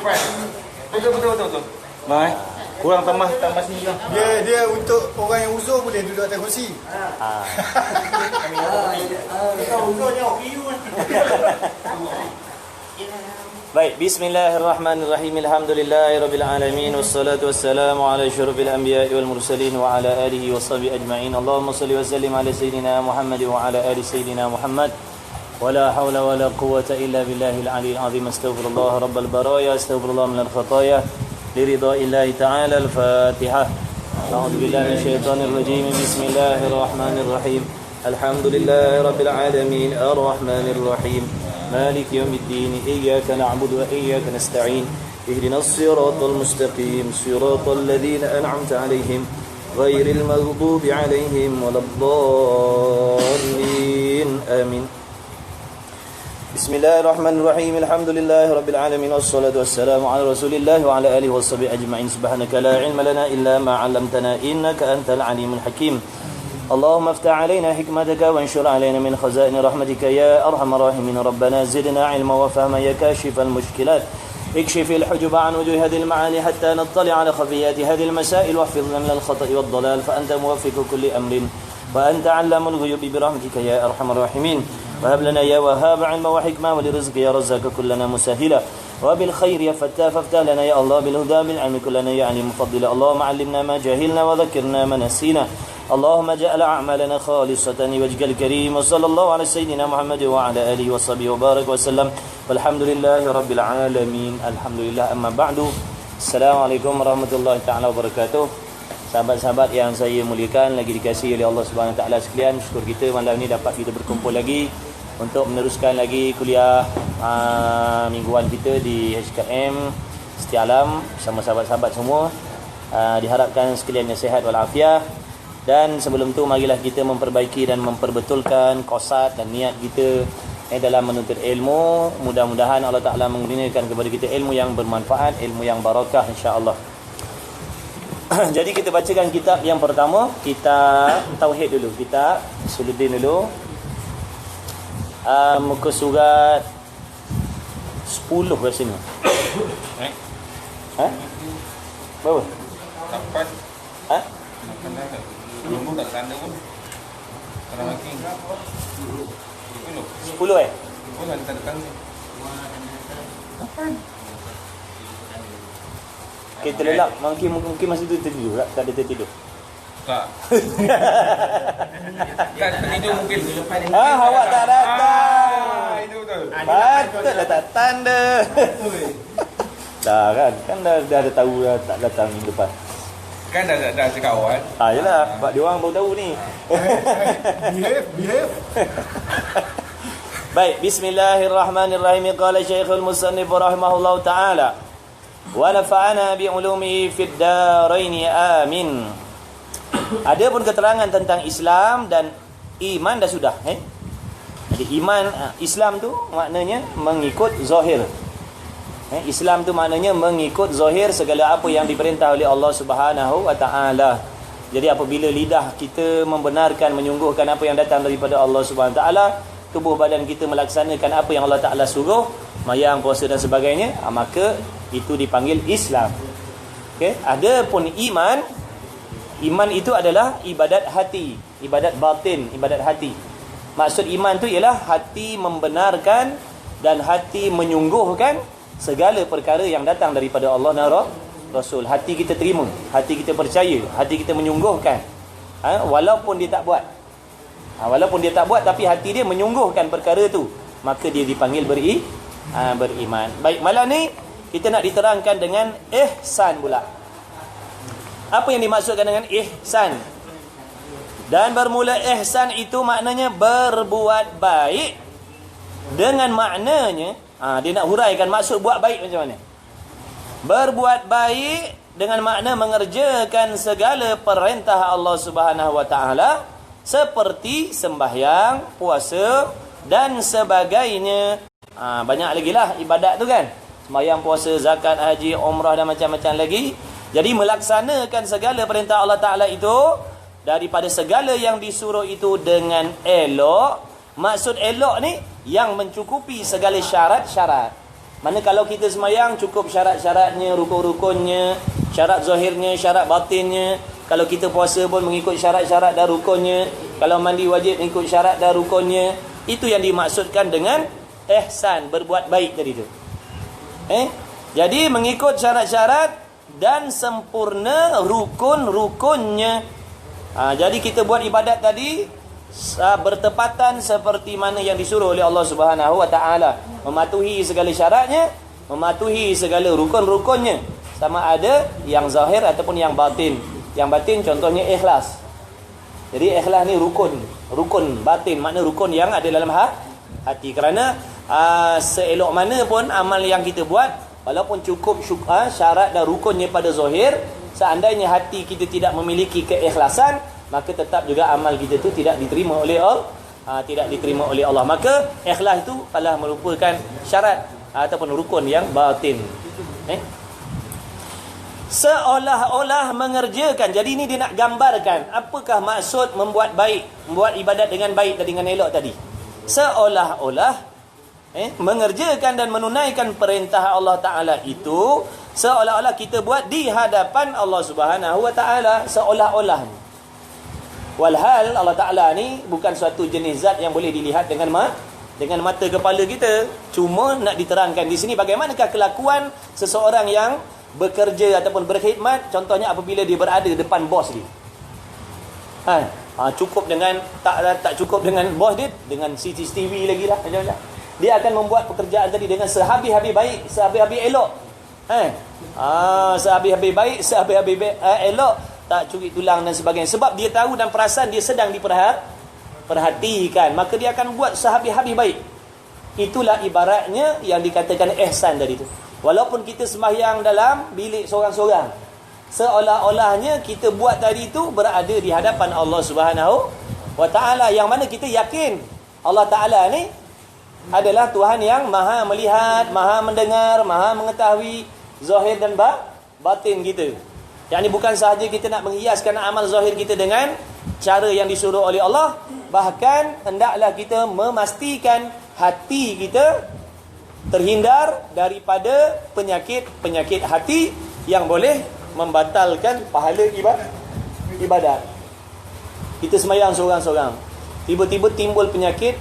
Betul. Mai. Kurang tambah sini lah. Dia untuk orang yang uzur boleh duduk atas kursi. Baik, bismillahirrahmanirrahim. Alhamdulillahirabbil alamin wassalatu wassalamu ala asyrafil anbiya'i wal mursalin wa ala alihi washabihi ajma'in. Allahumma shalli wa sallim ala sayyidina Muhammad wa ala ali sayyidina Muhammad. ولا حول ولا قوة إلا بالله العلي العظيم. استغفر الله رب البرايا، استغفر الله من الخطايا لرضاء الله تعالى. الفاتحة. أعوذ بالله من الشيطان الرجيم. بسم الله الرحمن الرحيم. الحمد لله رب العالمين الرحمن الرحيم مالك يوم الدين إياك نعبد وإياك نستعين اهدنا الصراط المستقيم صراط الذين أنعمت عليهم غير المغضوب عليهم ولا الضالين آمين. بسم الله الرحمن الرحيم. الحمد لله رب العالمين والصلاة والسلام على رسول الله وعلى آله وصحبه أجمعين. سبحانك لا علم لنا إلا ما علمتنا إنك أنت العليم الحكيم. اللهم افتح علينا حكمتك وانشر علينا من خزائن رحمتك يا أرحم الراحمين. ربنا زدنا علما وفهما يا كاشف المشكلات. اكشف الحجب عن وجوه هذه المعاني حتى نطلع على خفيات هذه المسائل واحفظنا من الخطأ والضلال فأنت موفق كل أمر وأنت علام الغيوب برحمتك يا أرحم الراحمين. وهب لنا يا وهاب علما وحكمة ولرزق يا رزاق كلنا مسهلا وبالخير يا فتاة فافتح لنا يا الله بالهدى بالعلم كلنا يا عليم مفضلا. اللهم علمنا ما جهلنا وذكرنا ما نسينا. اللهم اجعل أعمالنا خالصة لوجهك الكريم. وصلى الله على سيدنا محمد وعلى آله وصحبه وبارك وسلم والحمد لله رب العالمين. الحمد لله. أما بعد. Assalamualaikum warahmatullahi taala wabarakatuh. Sahabat-sahabat yang saya muliakan, lagi dikasihi oleh Allah Subhanahu Wa Taala sekalian, syukur kita malam ni dapat kita berkumpul lagi untuk meneruskan lagi kuliah mingguan kita di HKM Setia Alam bersama sahabat-sahabat semua. Diharapkan sekalian sihat walafiat. Dan sebelum tu marilah kita memperbaiki dan memperbetulkan qasad dan niat kita dalam menuntut ilmu. Mudah-mudahan Allah Taala mengurniakan kepada kita ilmu yang bermanfaat, ilmu yang barakah insya-Allah. Jadi kita bacakan kitab yang pertama, kitab Tauhid dulu, kitab Usuluddin dulu. Muka surat 10 kat sini. Berapa? 8. Belum tak tanda pun. Kalau lagi 10 Bukan tanda. 8. Kita lelak, mungkin masa tu tertidur tak? Tak ada tertidur. Tak. Tak tertidur mungkin. Awak tak datang. Itu betul. Patutlah tak tanda. Dah kan dah ada tahu dah tak datang minggu depan. Kan dah cakap awal. Yalah, sebab dia orang baru tahu ni. Behave. Baik, bismillahirrahmanirrahim. Qala Syekhul Musannif rahimahullahu taala wa nafa'ana bi ulumihi fid darain amin. Ada pun keterangan tentang Islam dan iman dah sudah. Jadi iman, Islam tu maknanya mengikut zahir. Islam tu maknanya mengikut zahir segala apa yang diperintah oleh Allah Subhanahu Wa Taala. Jadi apabila lidah kita membenarkan, menyungguhkan apa yang datang daripada Allah Subhanahu Wa Taala, tubuh badan kita melaksanakan apa yang Allah Taala suruh, mayang, puasa dan sebagainya, maka itu dipanggil Islam. Okey, adapun iman itu adalah ibadat hati, ibadat batin, ibadat hati. Maksud iman tu ialah hati membenarkan dan hati menyungguhkan segala perkara yang datang daripada Allah dan Rasul. Hati kita terima, hati kita percaya, hati kita menyungguhkan. Walaupun dia tak buat. Walaupun dia tak buat tapi hati dia menyungguhkan perkara tu, maka dia dipanggil beriman. Baik, malam ni kita nak diterangkan dengan ihsan pula. Apa yang dimaksudkan dengan ihsan? Dan bermula ihsan itu maknanya berbuat baik. Dengan maknanya, dia nak huraikan maksud buat baik macam mana. Berbuat baik dengan makna mengerjakan segala perintah Allah Subhanahu Wa Taala seperti sembahyang, puasa dan sebagainya. Banyak lagi lah ibadat tu kan. Sembahyang, puasa, zakat, haji, umrah dan macam-macam lagi. Jadi melaksanakan segala perintah Allah Ta'ala itu daripada segala yang disuruh itu dengan elok. Maksud elok ni yang mencukupi segala syarat-syarat. Mana kalau kita semayang cukup syarat-syaratnya, rukun-rukunnya, syarat zahirnya, syarat batinnya. Kalau kita puasa pun mengikut syarat-syarat dan rukunnya. Kalau mandi wajib mengikut syarat dan rukunnya. Itu yang dimaksudkan dengan ihsan, berbuat baik tadi tu. Jadi mengikut syarat-syarat dan sempurna rukun-rukunnya. Jadi kita buat ibadat tadi bertepatan seperti mana yang disuruh oleh Allah Subhanahu Wa Taala, mematuhi segala syaratnya, mematuhi segala rukun-rukunnya, sama ada yang zahir ataupun yang batin. Yang batin contohnya ikhlas. Jadi ikhlas ni rukun batin, makna rukun yang ada dalam hati. Kerana seelok mana pun amal yang kita buat, walaupun cukup syarat dan rukunnya pada zahir, seandainya hati kita tidak memiliki keikhlasan, maka tetap juga amal kita tu tidak diterima oleh Allah. Tidak diterima oleh Allah. Maka ikhlas itu adalah merupakan syarat ataupun rukun yang batin. Seolah-olah mengerjakan. Jadi ini dia nak gambarkan apakah maksud membuat baik, membuat ibadat dengan baik tadi, dengan elok tadi. Seolah-olah mengerjakan dan menunaikan perintah Allah Ta'ala itu, seolah-olah kita buat di hadapan Allah Subhanahu Wa Ta'ala. Seolah-olah. Walhal Allah Ta'ala ni bukan suatu jenis zat yang boleh dilihat dengan mata kepala kita. Cuma nak diterangkan di sini bagaimanakah kelakuan seseorang yang bekerja ataupun berkhidmat. Contohnya apabila dia berada depan bos dia. Cukup dengan tak cukup dengan bos dia, dengan CCTV lagi lah. Dia akan membuat pekerjaan tadi dengan sehabis-habis baik, sehabis-habis elok. Sehabis-habis baik, sehabis-habis elok, tak curi tulang dan sebagainya. Sebab dia tahu dan perasan dia sedang diperhatikan, maka dia akan buat sehabis-habis baik. Itulah ibaratnya yang dikatakan ihsan tadi tu. Walaupun kita sembahyang dalam bilik seorang-seorang, seolah-olahnya kita buat tadi tu berada di hadapan Allah Subhanahu Wa Ta'ala, yang mana kita yakin Allah Ta'ala ni adalah Tuhan yang maha melihat, maha mendengar, maha mengetahui zahir dan batin kita. Yang ni bukan sahaja kita nak menghiaskan amal zahir kita dengan cara yang disuruh oleh Allah, bahkan hendaklah kita memastikan hati kita terhindar daripada penyakit hati yang boleh membatalkan pahala ibadat. Kita sembahyang seorang-seorang, tiba-tiba timbul penyakit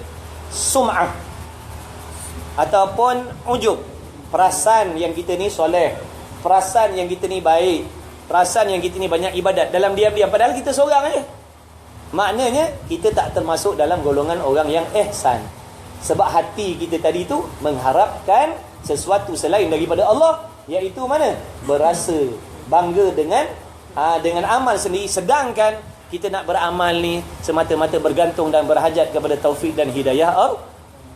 sum'ah ataupun ujub, perasan yang kita ni soleh, perasan yang kita ni baik, perasan yang kita ni banyak ibadat dalam diam-diam, padahal kita seorang je. Maknanya kita tak termasuk dalam golongan orang yang ihsan. Sebab hati kita tadi tu mengharapkan sesuatu selain daripada Allah, iaitu mana? Berasa bangga dengan amal sendiri, sedangkan kita nak beramal ni semata-mata bergantung dan berhajat kepada taufik dan hidayah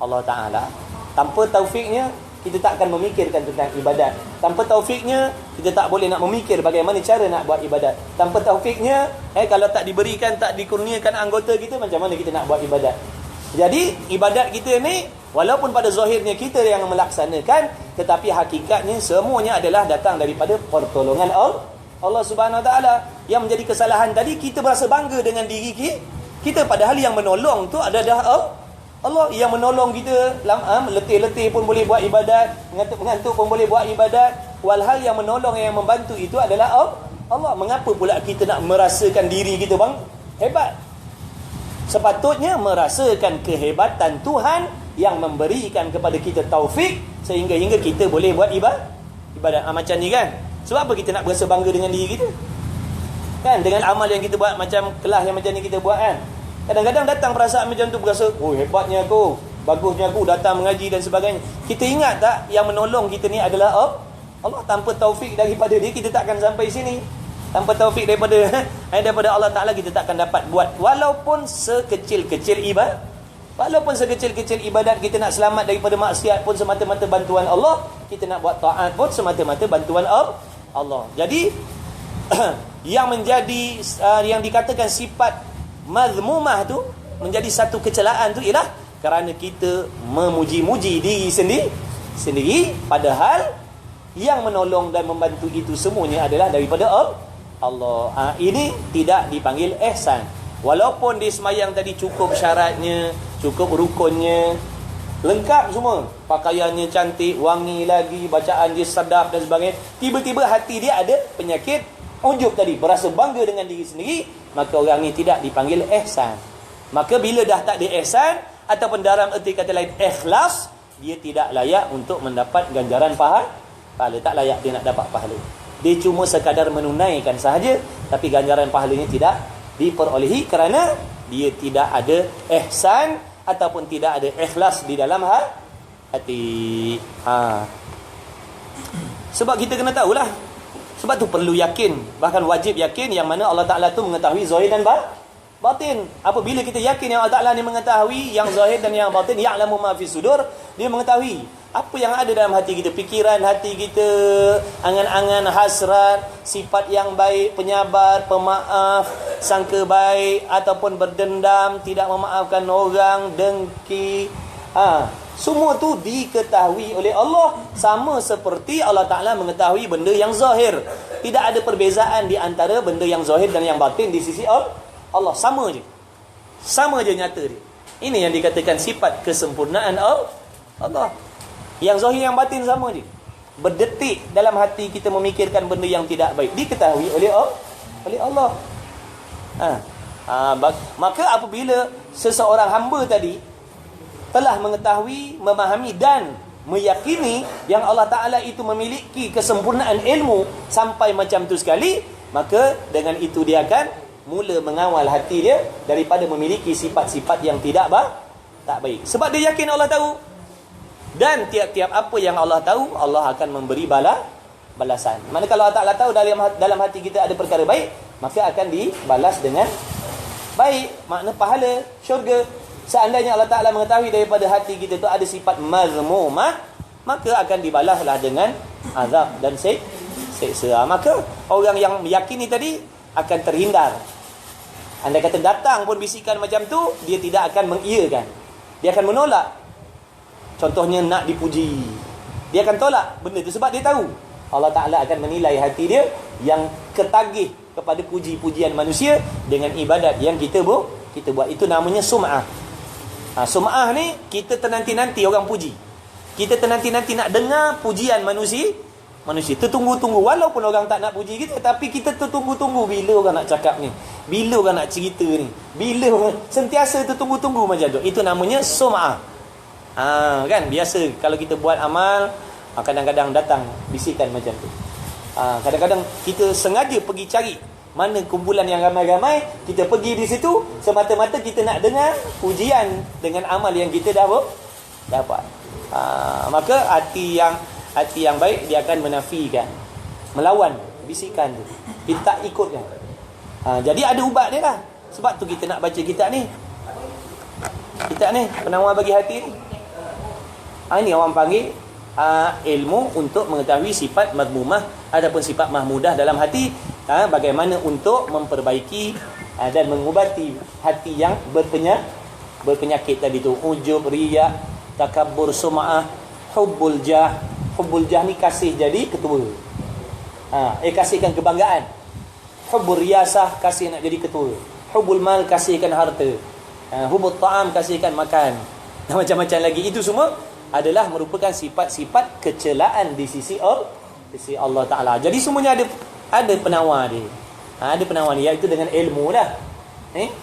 Allah Ta'ala. Tanpa taufiknya kita tak akan memikirkan tentang ibadat. Tanpa taufiknya kita tak boleh nak memikir bagaimana cara nak buat ibadat. Tanpa taufiknya kalau tak diberikan, tak dikurniakan anggota kita, macam mana kita nak buat ibadat? Jadi ibadat kita ni walaupun pada zahirnya kita yang melaksanakan, tetapi hakikatnya semuanya adalah datang daripada pertolongan Allah Subhanahu Wa Ta'ala. Yang menjadi kesalahan tadi, kita berasa bangga dengan diri kita, padahal yang menolong tu adalah Allah. Yang menolong kita, letih-letih pun boleh buat ibadat, mengantuk-mengantuk pun boleh buat ibadat. Walhal yang menolong, yang membantu itu adalah Allah. Mengapa pula kita nak merasakan diri kita hebat? Sepatutnya merasakan kehebatan Tuhan yang memberikan kepada kita taufik sehingga kita boleh buat ibadat. Macam ni kan? Sebab apa kita nak berasa bangga dengan diri kita? Kan? Dengan amal yang kita buat, macam kelas yang macam ni kita buat kan? Kadang-kadang datang perasaan macam tu, berasa, oh hebatnya aku, bagusnya aku datang mengaji dan sebagainya. Kita ingat tak yang menolong kita ni adalah Allah. Tanpa taufik daripada dia, kita tak akan sampai sini. Tanpa taufik daripada Allah Ta'ala, kita tak akan dapat buat walaupun sekecil-kecil ibadat. Walaupun sekecil-kecil ibadat, kita nak selamat daripada maksiat pun semata-mata bantuan Allah. Kita nak buat taat pun semata-mata bantuan Allah. Jadi yang menjadi yang dikatakan sifat mazmumah tu, menjadi satu kecelaan tu ialah kerana kita memuji-muji diri sendiri, padahal yang menolong dan membantu itu semuanya adalah daripada Allah. Ini tidak dipanggil ihsan. Walaupun di semayang tadi cukup syaratnya, cukup rukunnya, lengkap semua, pakaiannya cantik, wangi lagi, bacaan dia sedap dan sebagainya. Tiba-tiba hati dia ada penyakit ujub tadi, berasa bangga dengan diri sendiri, maka orang ni tidak dipanggil ihsan. Maka bila dah tak ada ihsan, ataupun dalam erti kata lain ikhlas, dia tidak layak untuk mendapat ganjaran pahala. Tak layak dia nak dapat pahala. Dia cuma sekadar menunaikan sahaja, tapi ganjaran pahalanya tidak diperolehi kerana dia tidak ada ihsan ataupun tidak ada ikhlas di dalam hati. Sebab kita kena tahulah. Sebab tu perlu yakin, bahkan wajib yakin yang mana Allah Ta'ala tu mengetahui zahir dan batin. Apabila kita yakin yang Allah Ta'ala ni mengetahui yang zahir dan yang batin, ya'lamu ma fi sudur, dia mengetahui apa yang ada dalam hati kita, fikiran hati kita, angan-angan, hasrat, sifat yang baik, penyabar, pemaaf, sangka baik ataupun berdendam, tidak memaafkan orang, dengki. Semua tu diketahui oleh Allah, sama seperti Allah Ta'ala mengetahui benda yang zahir. Tidak ada perbezaan di antara benda yang zahir dan yang batin di sisi Allah. Sama je nyata dia. Ini yang dikatakan sifat kesempurnaan Allah. Yang zahir yang batin sama je. Berdetik dalam hati kita memikirkan benda yang tidak baik, diketahui oleh Allah. Maka apabila seseorang hamba tadi telah mengetahui, memahami dan meyakini yang Allah Ta'ala itu memiliki kesempurnaan ilmu sampai macam tu sekali, maka dengan itu dia akan mula mengawal hati dia daripada memiliki sifat-sifat yang tak baik. Sebab dia yakin Allah tahu. Dan tiap-tiap apa yang Allah tahu, Allah akan memberi balasan. Mana kalau Allah Ta'ala tahu dalam hati kita ada perkara baik, maka akan dibalas dengan baik. Makna pahala, syurga. Seandainya Allah Ta'ala mengetahui daripada hati kita tu ada sifat mazmumah, maka akan dibalaslah dengan azab dan seksa. Maka orang yang meyakini tadi akan terhindar. Andai kata datang pun bisikan macam tu, dia tidak akan mengiyakan. Dia akan menolak. Contohnya nak dipuji, dia akan tolak benda tu sebab dia tahu Allah Ta'ala akan menilai hati dia yang ketagih kepada puji-pujian manusia dengan ibadat yang kita buat. Itu namanya sum'ah. Sum'ah ni kita ternanti-nanti orang puji. Kita ternanti-nanti nak dengar pujian manusia. Tertunggu-tunggu walaupun orang tak nak puji kita, tapi kita tertunggu-tunggu bila orang nak cakap ni, bila orang nak cerita ni, bila orang sentiasa tertunggu-tunggu macam tu. Itu namanya sum'ah. Kan biasa kalau kita buat amal, kadang-kadang datang bisikan macam tu. Kadang-kadang kita sengaja pergi cari mana kumpulan yang ramai-ramai, kita pergi di situ semata-mata kita nak dengar pujian dengan amal yang kita dah dapat. Maka hati yang baik dia akan menafikan, melawan bisikan tu. Kita tak ikutkan. Jadi ada ubat dia lah. Sebab tu kita nak baca kitab ni. Kitab ni penawar bagi hati ni. Ini orang panggil ilmu untuk mengetahui sifat madmumah ataupun sifat mahmudah dalam hati. Bagaimana untuk memperbaiki dan mengubati hati yang berpenyakit tadi tu. Ujub, riya, takabbur, sum'ah, hubbul jah. Hubbul jah ni kasih jadi ketua. Kasihkan kebanggaan. Hubbul riyasah, kasih nak jadi ketua. Hubbul mal, kasihkan harta. Hubbul ta'am, kasihkan makan. Macam-macam lagi. Itu semua adalah merupakan sifat-sifat kecelaan di sisi Allah Ta'ala. Jadi semuanya ada penawar dia. Ada penawar dia, iaitu dengan ilmu dah.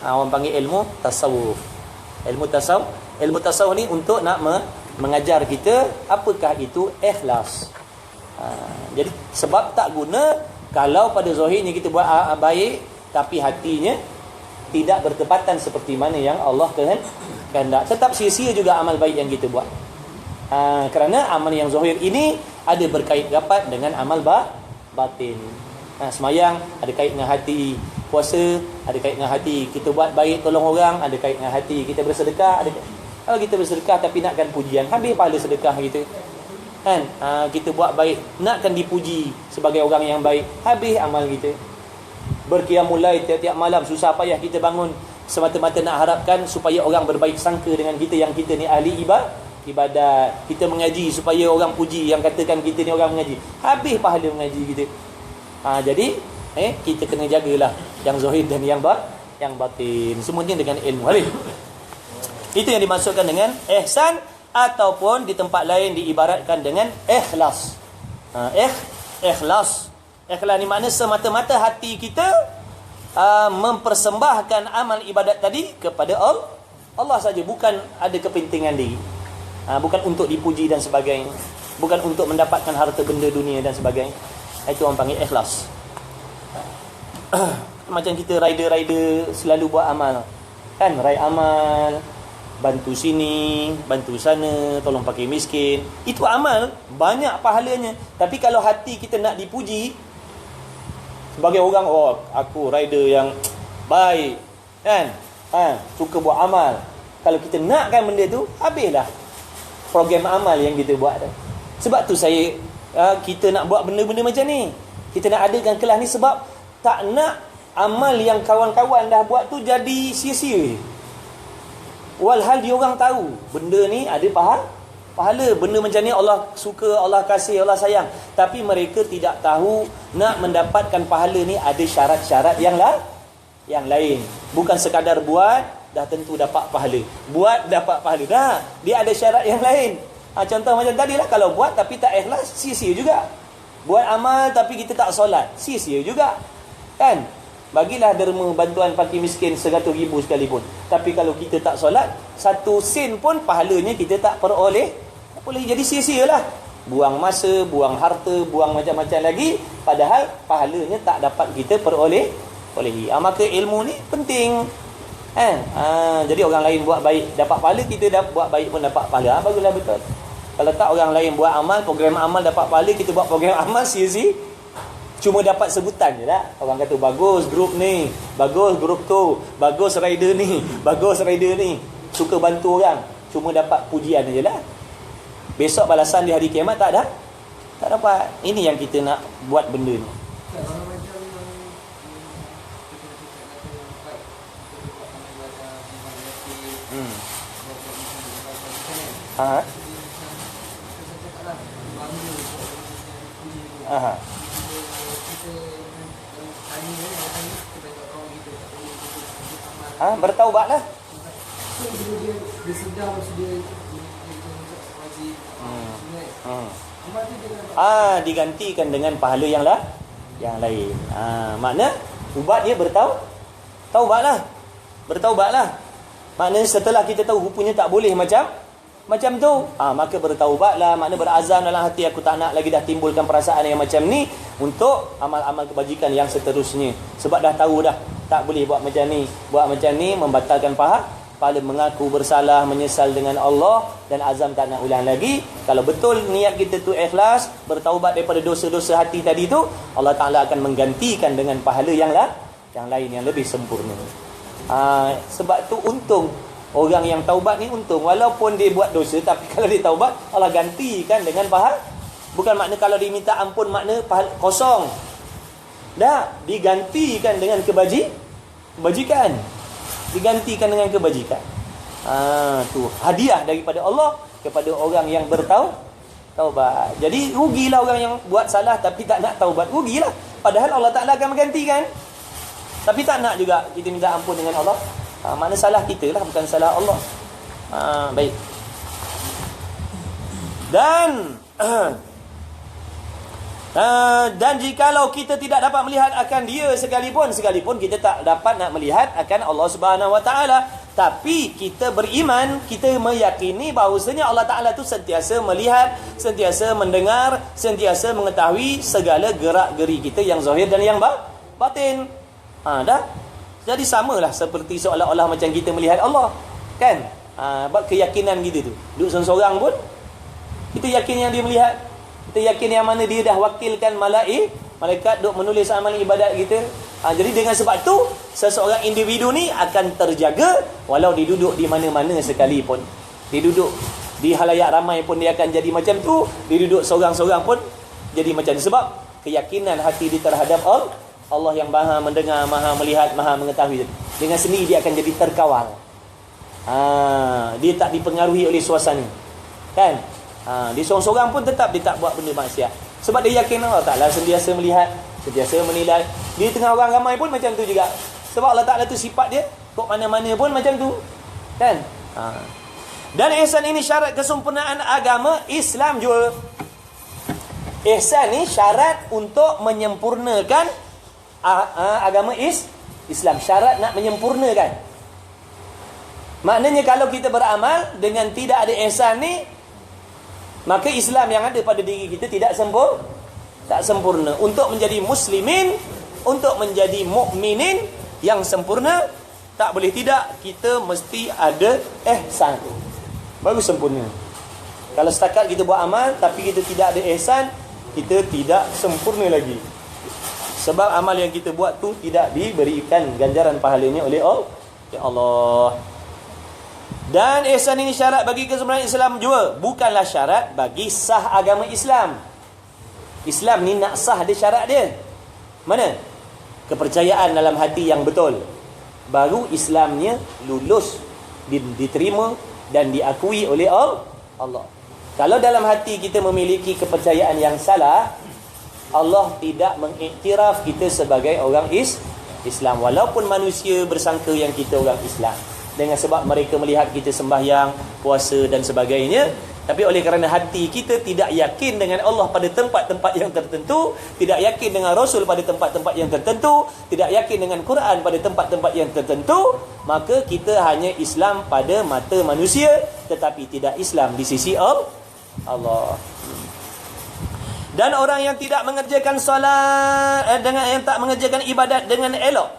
Orang panggil ilmu tasawuf. Ilmu tasawuf ni untuk nak mengajar kita apakah itu ikhlas. Jadi sebab tak guna kalau pada zahirnya kita buat baik tapi hatinya tidak bertepatan seperti mana yang Allah kehendak. Tetap sia-sia juga amal baik yang kita buat. Kerana amal yang zahir ini ada berkait rapat dengan amal batin. Semayang ada kait dengan hati, puasa ada kait dengan hati, kita buat baik tolong orang ada kait dengan hati, kita bersedekah kalau kita bersedekah tapi nakkan pujian, habis pahala sedekah kita kan. Kita buat baik nakkan dipuji sebagai orang yang baik, habis amal kita. Berqiyamul lail tiap-tiap malam susah payah kita bangun semata-mata nak harapkan supaya orang berbaik sangka dengan kita yang kita ni ahli ibadat. Kita mengaji supaya orang puji yang katakan kita ni orang mengaji, habis pahala mengaji kita. Jadi kita kena jagalah yang zahir dan yang batin, semuanya dengan ilmu. Itu yang dimaksudkan dengan ihsan. ataupun di tempat lain diibaratkan dengan ikhlas. Ikhlas. Ikhlas ni makna semata-mata hati kita mempersembahkan amal ibadat tadi kepada Allah saja, bukan ada kepentingan diri. Bukan untuk dipuji dan sebagainya, bukan untuk mendapatkan harta benda dunia dan sebagainya. Itu orang panggil ikhlas. Macam kita rider selalu buat amal, kan? Raih amal, bantu sini, bantu sana, tolong pakai miskin. Itu amal, banyak pahalanya. Tapi kalau hati kita nak dipuji sebagai orang, oh aku rider yang baik, kan? Suka buat amal. Kalau kita nakkan benda tu, habislah program amal yang kita buat tu. Sebab tu kita nak buat benda-benda macam ni. Kita nak adakan kelas ni sebab tak nak amal yang kawan-kawan dah buat tu jadi sia-sia. Walhal dia orang tahu benda ni ada pahala. Benda macam ni Allah suka, Allah kasih, Allah sayang. Tapi mereka tidak tahu nak mendapatkan pahala ni ada syarat-syarat yang lain. Bukan sekadar buat dah tentu dapat pahala. Buat dapat pahala. Dah, dia ada syarat yang lain. Contoh macam tadi lah, kalau buat tapi tak ikhlas, sia-sia juga. Buat amal tapi kita tak solat, sia-sia juga. Kan? Bagilah derma bantuan fakir miskin 100,000 sekalipun. Tapi kalau kita tak solat, 1 sen pun pahalanya kita tak peroleh. Tak boleh, jadi sia-sia lah. Buang masa, buang harta, buang macam-macam lagi. Padahal pahalanya tak dapat kita perolehi. Maka ilmu ni penting. Jadi orang lain buat baik dapat pahala, kita dah buat baik pun dapat pahala. Baguslah, betul. Kalau tak orang lain buat amal, program amal dapat pahala, kita buat program amal sia-sia. Cuma dapat sebutan je lah. Orang kata bagus grup ni, bagus grup tu, bagus rider ni, bagus rider ni, suka bantu orang. Cuma dapat pujian je lah. Besok balasan di hari kiamat tak dapat. Ini yang kita nak buat benda ni. Bertaubatlah. Digantikan dengan pahala yang lain. Makna ubat dia bertaubatlah. Makna setelah kita tahu rupanya tak boleh macam tu, maka bertaubatlah. Makna berazam dalam hati, aku tak nak lagi dah timbulkan perasaan yang macam ni untuk amal-amal kebajikan yang seterusnya. Sebab dah tahu dah tak boleh buat macam ni. Buat macam ni membatalkan pahala, mengaku bersalah, menyesal dengan Allah dan azam tak nak ulang lagi. Kalau betul niat kita tu ikhlas, bertaubat daripada dosa-dosa hati tadi tu, Allah Ta'ala akan menggantikan dengan pahala yang lain yang lebih sempurna. Sebab tu untung orang yang taubat ni, untung. Walaupun dia buat dosa, tapi kalau dia taubat, Allah gantikan dengan pahala. Bukan makna kalau dia minta ampun makna pahala kosong. Dah, digantikan dengan kebajikan. Digantikan dengan kebajikan. Tu hadiah daripada Allah kepada orang yang bertaubat. Jadi rugilah orang yang buat salah tapi tak nak taubat, rugilah. Padahal Allah Ta'ala akan menggantikan. Tapi tak nak juga kita minta ampun dengan Allah. Makna salah kita lah, bukan salah Allah. Baik. Dan jikalau kita tidak dapat melihat akan dia sekalipun kita tak dapat nak melihat akan Allah Subhanahu Wa Taala, tapi kita beriman, kita meyakini bahawasanya Allah Taala tu sentiasa melihat, sentiasa mendengar, sentiasa mengetahui segala gerak-geri kita yang zahir dan yang batin. Dah. Jadi samalah seperti seolah-olah macam kita melihat Allah, kan? Buat keyakinan kita tu. Duduk seorang pun kita yakin yang dia melihat. Kita yakin yang mana dia dah wakilkan malaikat duk menulis amal ibadat kita. Jadi dengan sebab tu seseorang individu ni akan terjaga walau dia duduk di mana-mana sekalipun. Dia duduk di halayak ramai pun dia akan jadi macam tu. Dia duduk seorang-seorang pun jadi macam tu. Sebab keyakinan hati dia terhadap Allah yang maha mendengar, maha melihat, maha mengetahui. Dengan sendiri dia akan jadi terkawal. Dia tak dipengaruhi oleh suasana, kan? Dia seorang-seorang pun tetap dia tak buat benda maksiat. Sebab dia yakin Allah Ta'ala sentiasa melihat, sentiasa menilai. Di tengah orang ramai pun macam tu juga. Sebab Allah Ta'ala tu sifat dia, kok mana-mana pun macam tu, kan? Dan ihsan ini syarat kesempurnaan agama Islam juga. Ihsan ni syarat untuk menyempurnakan agama Islam. Syarat nak menyempurnakan. Maknanya kalau kita beramal dengan tidak ada ihsan ni, maka Islam yang ada pada diri kita tak sempurna. Untuk menjadi muslimin, untuk menjadi mukminin yang sempurna, tak boleh tidak kita mesti ada ihsan, baru sempurna. Kalau setakat kita buat amal tapi kita tidak ada ihsan, kita tidak sempurna lagi. Sebab amal yang kita buat tu tidak diberikan ganjaran pahalanya oleh Allah. Dan ihsan ini syarat bagi kesempurnaan Islam juga, bukanlah syarat bagi sah agama Islam. Islam ni nak sah ada syarat dia. Mana? Kepercayaan dalam hati yang betul. Baru Islamnya lulus, diterima dan diakui oleh Allah. Kalau dalam hati kita memiliki kepercayaan yang salah, Allah tidak mengiktiraf kita sebagai orang Islam. Walaupun manusia bersangka yang kita orang Islam, dengan sebab mereka melihat kita sembahyang, puasa dan sebagainya. Tapi oleh kerana hati kita tidak yakin dengan Allah pada tempat-tempat yang tertentu, tidak yakin dengan Rasul pada tempat-tempat yang tertentu, tidak yakin dengan Quran pada tempat-tempat yang tertentu, maka kita hanya Islam pada mata manusia, tetapi tidak Islam di sisi Allah. Dan orang yang tidak mengerjakan solat, yang tak mengerjakan ibadat dengan elok,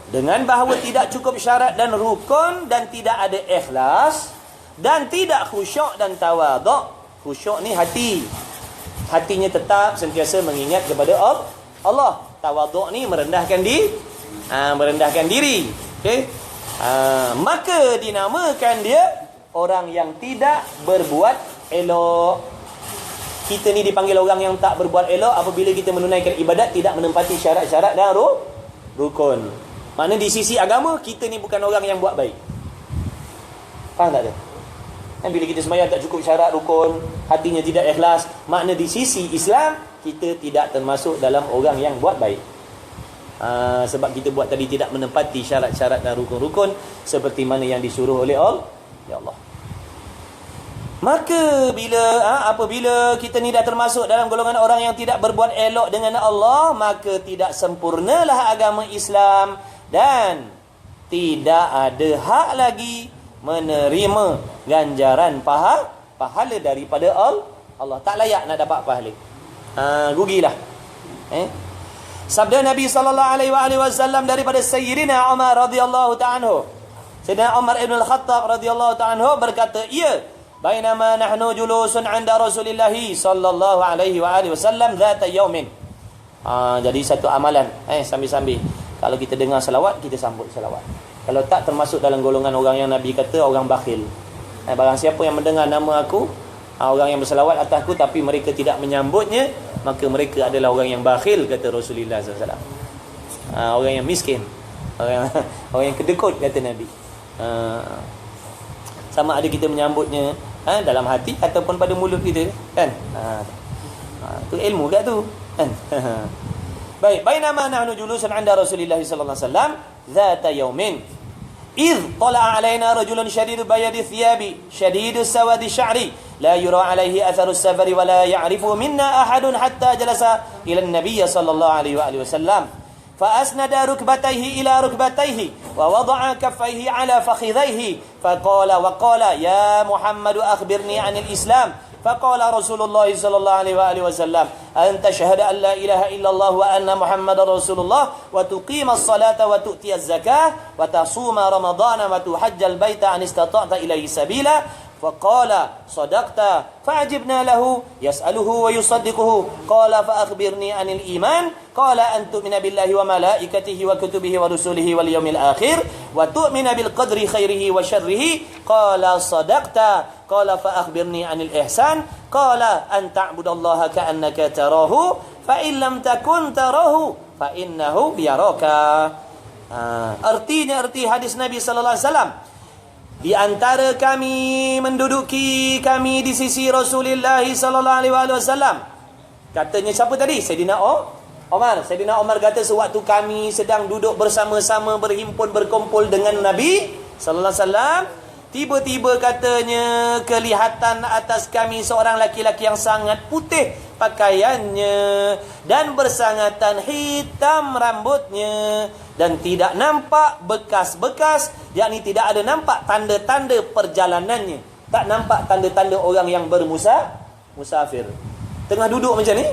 dengan bahawa tidak cukup syarat dan rukun, dan tidak ada ikhlas, dan tidak khusyuk dan tawaduk. Khusyuk ni hati, hatinya tetap sentiasa mengingat kepada Allah. Tawaduk ni merendahkan diri, okey. Maka dinamakan dia orang yang tidak berbuat elok. Kita ni dipanggil orang yang tak berbuat elok apabila kita menunaikan ibadat tidak menempati syarat-syarat dan rukun. Maknanya di sisi agama kita ni bukan orang yang buat baik. Faham tak tu? Dan bila kita sembahyang tak cukup syarat rukun, hatinya tidak ikhlas, makna di sisi Islam kita tidak termasuk dalam orang yang buat baik. Sebab kita buat tadi tidak menempati syarat-syarat dan rukun-rukun seperti mana yang disuruh oleh Allah. Ya Allah. Maka apabila kita ni dah termasuk dalam golongan orang yang tidak berbuat elok dengan Allah, maka tidak sempurnalah agama Islam dan tidak ada hak lagi menerima ganjaran pahala daripada Allah. Tak layak nak dapat pahala. Rugilah. Sabda Nabi sallallahu alaihi wasallam daripada Sayyidina Umar radhiyallahu ta'ala anhu. Sayyidina Umar ibn al-Khattab radhiyallahu ta'ala anhu berkata, "Ya, bainama nahnu julusun 'inda Rasulillah sallallahu alaihi wasallam dzata yaumin." Jadi satu amalan, sambil-sambil kalau kita dengar selawat, kita sambut selawat. Kalau tak, termasuk dalam golongan orang yang Nabi kata orang bakhil. Barang siapa yang mendengar nama aku, orang yang berselawat atasku tapi mereka tidak menyambutnya, maka mereka adalah orang yang bakhil, kata Rasulullah SAW. Orang yang miskin, orang yang kedekut, kata Nabi. Sama ada kita menyambutnya dalam hati ataupun pada mulut kita, kan? Tu ilmu kat tu, kan? Baik, bainama nahnu julusan 'inda Rasulillah sallallahu alaihi wasallam dzata yaumin idh tala'a 'alaina rajulun shadidul bayadi thiyabi shadidus sawadi sya'ri la yura 'alaihi atharu as-safari wa la ya'rifu minna ahadun hatta jalasa ila an-nabiy sallallahu alaihi wasallam fa asnada rukbatayhi ila rukbatayhi wa wada'a kaffayhi 'ala fakhidhayhi fa qala wa qala ya Muhammad akhbirni 'anil Islam. فقال رسول الله صلى الله عليه وسلم أن تشهد أن لا إله إلا الله وأن محمد رسول الله وتقيم الصلاة وتؤتي الزكاة وتصوم رمضان وتحج البيت أن استطعت إليه سبيلا فقال صدقت فعجبنا له يسأله ويصدقه قال فأخبرني عن الإيمان قال أن تؤمن بالله وملائكته وكتبه ورسله واليوم الآخر وتؤمن بالقدر خيره وشره قال صدقت قال فأخبرني عن الإحسان قال أن تعبد الله كأنك تراه فإن لم تكن تراه فإنه يراك. Artinya hadis Nabi sallallahu alaihi wasallam, di antara kami menduduki kami di sisi Rasulullah sallallahu alaihi wasallam. Katanya siapa tadi? Sayyidina Umar. Sayyidina Umar kata sewaktu kami sedang duduk bersama-sama berhimpun berkumpul dengan Nabi sallallahu alaihi wasallam, Tiba-tiba katanya, kelihatan atas kami seorang laki-laki yang sangat putih pakaiannya dan bersangatan hitam rambutnya, dan tidak nampak bekas-bekas, yakni tidak ada nampak tanda-tanda perjalanannya, tak nampak tanda-tanda orang yang musafir. Tengah duduk macam ni,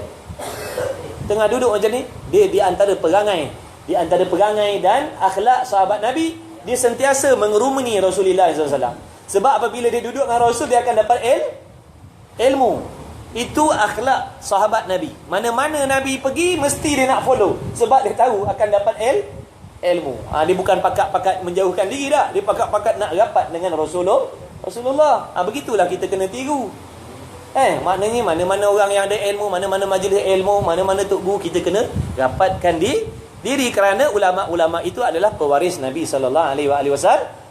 dia di antara perangai dan akhlak sahabat Nabi, dia sentiasa mengerumuni Rasulullah SAW. Sebab apabila dia duduk dengan Rasul, dia akan dapat ilmu. Itu akhlak sahabat Nabi. Mana-mana Nabi pergi, mesti dia nak follow. Sebab dia tahu akan dapat ilmu. Dia bukan pakat-pakat menjauhkan diri dah. Dia pakat-pakat nak rapat dengan Rasulullah. Begitulah kita kena tiru. Maknanya mana-mana orang yang ada ilmu, mana-mana majlis ilmu, mana-mana tok guru, kita kena rapatkan diri, kerana ulama-ulama itu adalah pewaris Nabi sallallahu alaihi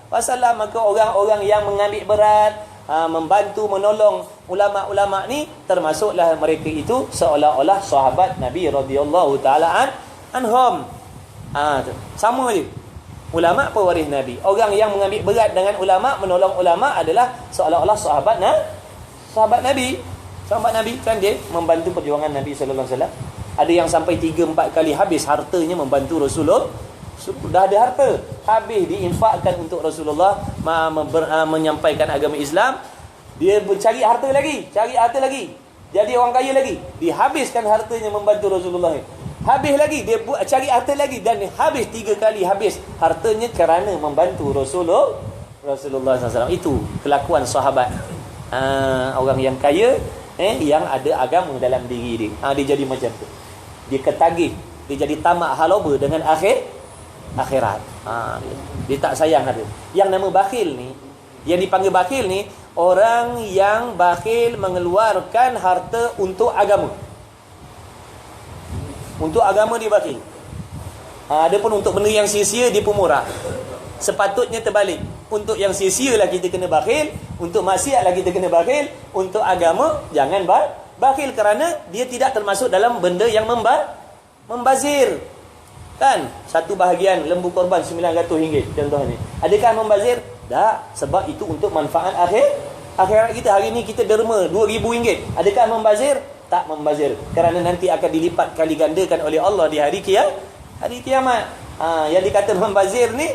wasallam. Maka orang-orang yang mengambil berat, membantu menolong ulama-ulama ni, termasuklah mereka itu seolah-olah sahabat Nabi radhiyallahu taala anhum. Sama je. Ulama pewaris Nabi. Orang yang mengambil berat dengan ulama, menolong ulama, adalah seolah-olah sahabat Nabi. Sahabat Nabi kan, dia membantu perjuangan Nabi sallallahu alaihi wasallam. Ada yang sampai 3-4 kali habis hartanya membantu Rasulullah. Dah ada harta, habis diinfakkan untuk Rasulullah menyampaikan agama Islam. Dia cari harta lagi, jadi orang kaya lagi, dihabiskan hartanya membantu Rasulullah. Habis lagi, dia cari harta lagi, dan habis 3 kali habis hartanya kerana membantu Rasulullah SAW. Itu kelakuan sahabat. Orang yang kaya, yang ada agama dalam diri dia. Dia jadi macam tu. Dia ketagih, dia jadi tamak haloba dengan akhirat. Dia tak sayang harta. Yang nama bakhil ni, yang dipanggil bakhil ni, orang yang bakhil mengeluarkan harta untuk agama. Untuk agama dia bakhil. Adapun untuk benda yang sia-sia, dia pemurah. Sepatutnya terbalik. Untuk yang sia-sia lah kita kena bakhil, untuk maksiat lah kita kena bakhil, untuk agama jangan bakhil, kerana dia tidak termasuk dalam benda yang membazir. Kan? Satu bahagian lembu korban RM900 contohnya. Adakah membazir? Tak, sebab itu untuk manfaat akhirat kita. Hari ni kita derma RM2,000. Adakah membazir? Tak membazir, kerana nanti akan dilipat kali gandakan oleh Allah di hari kiamat. Yang dikata membazir ni,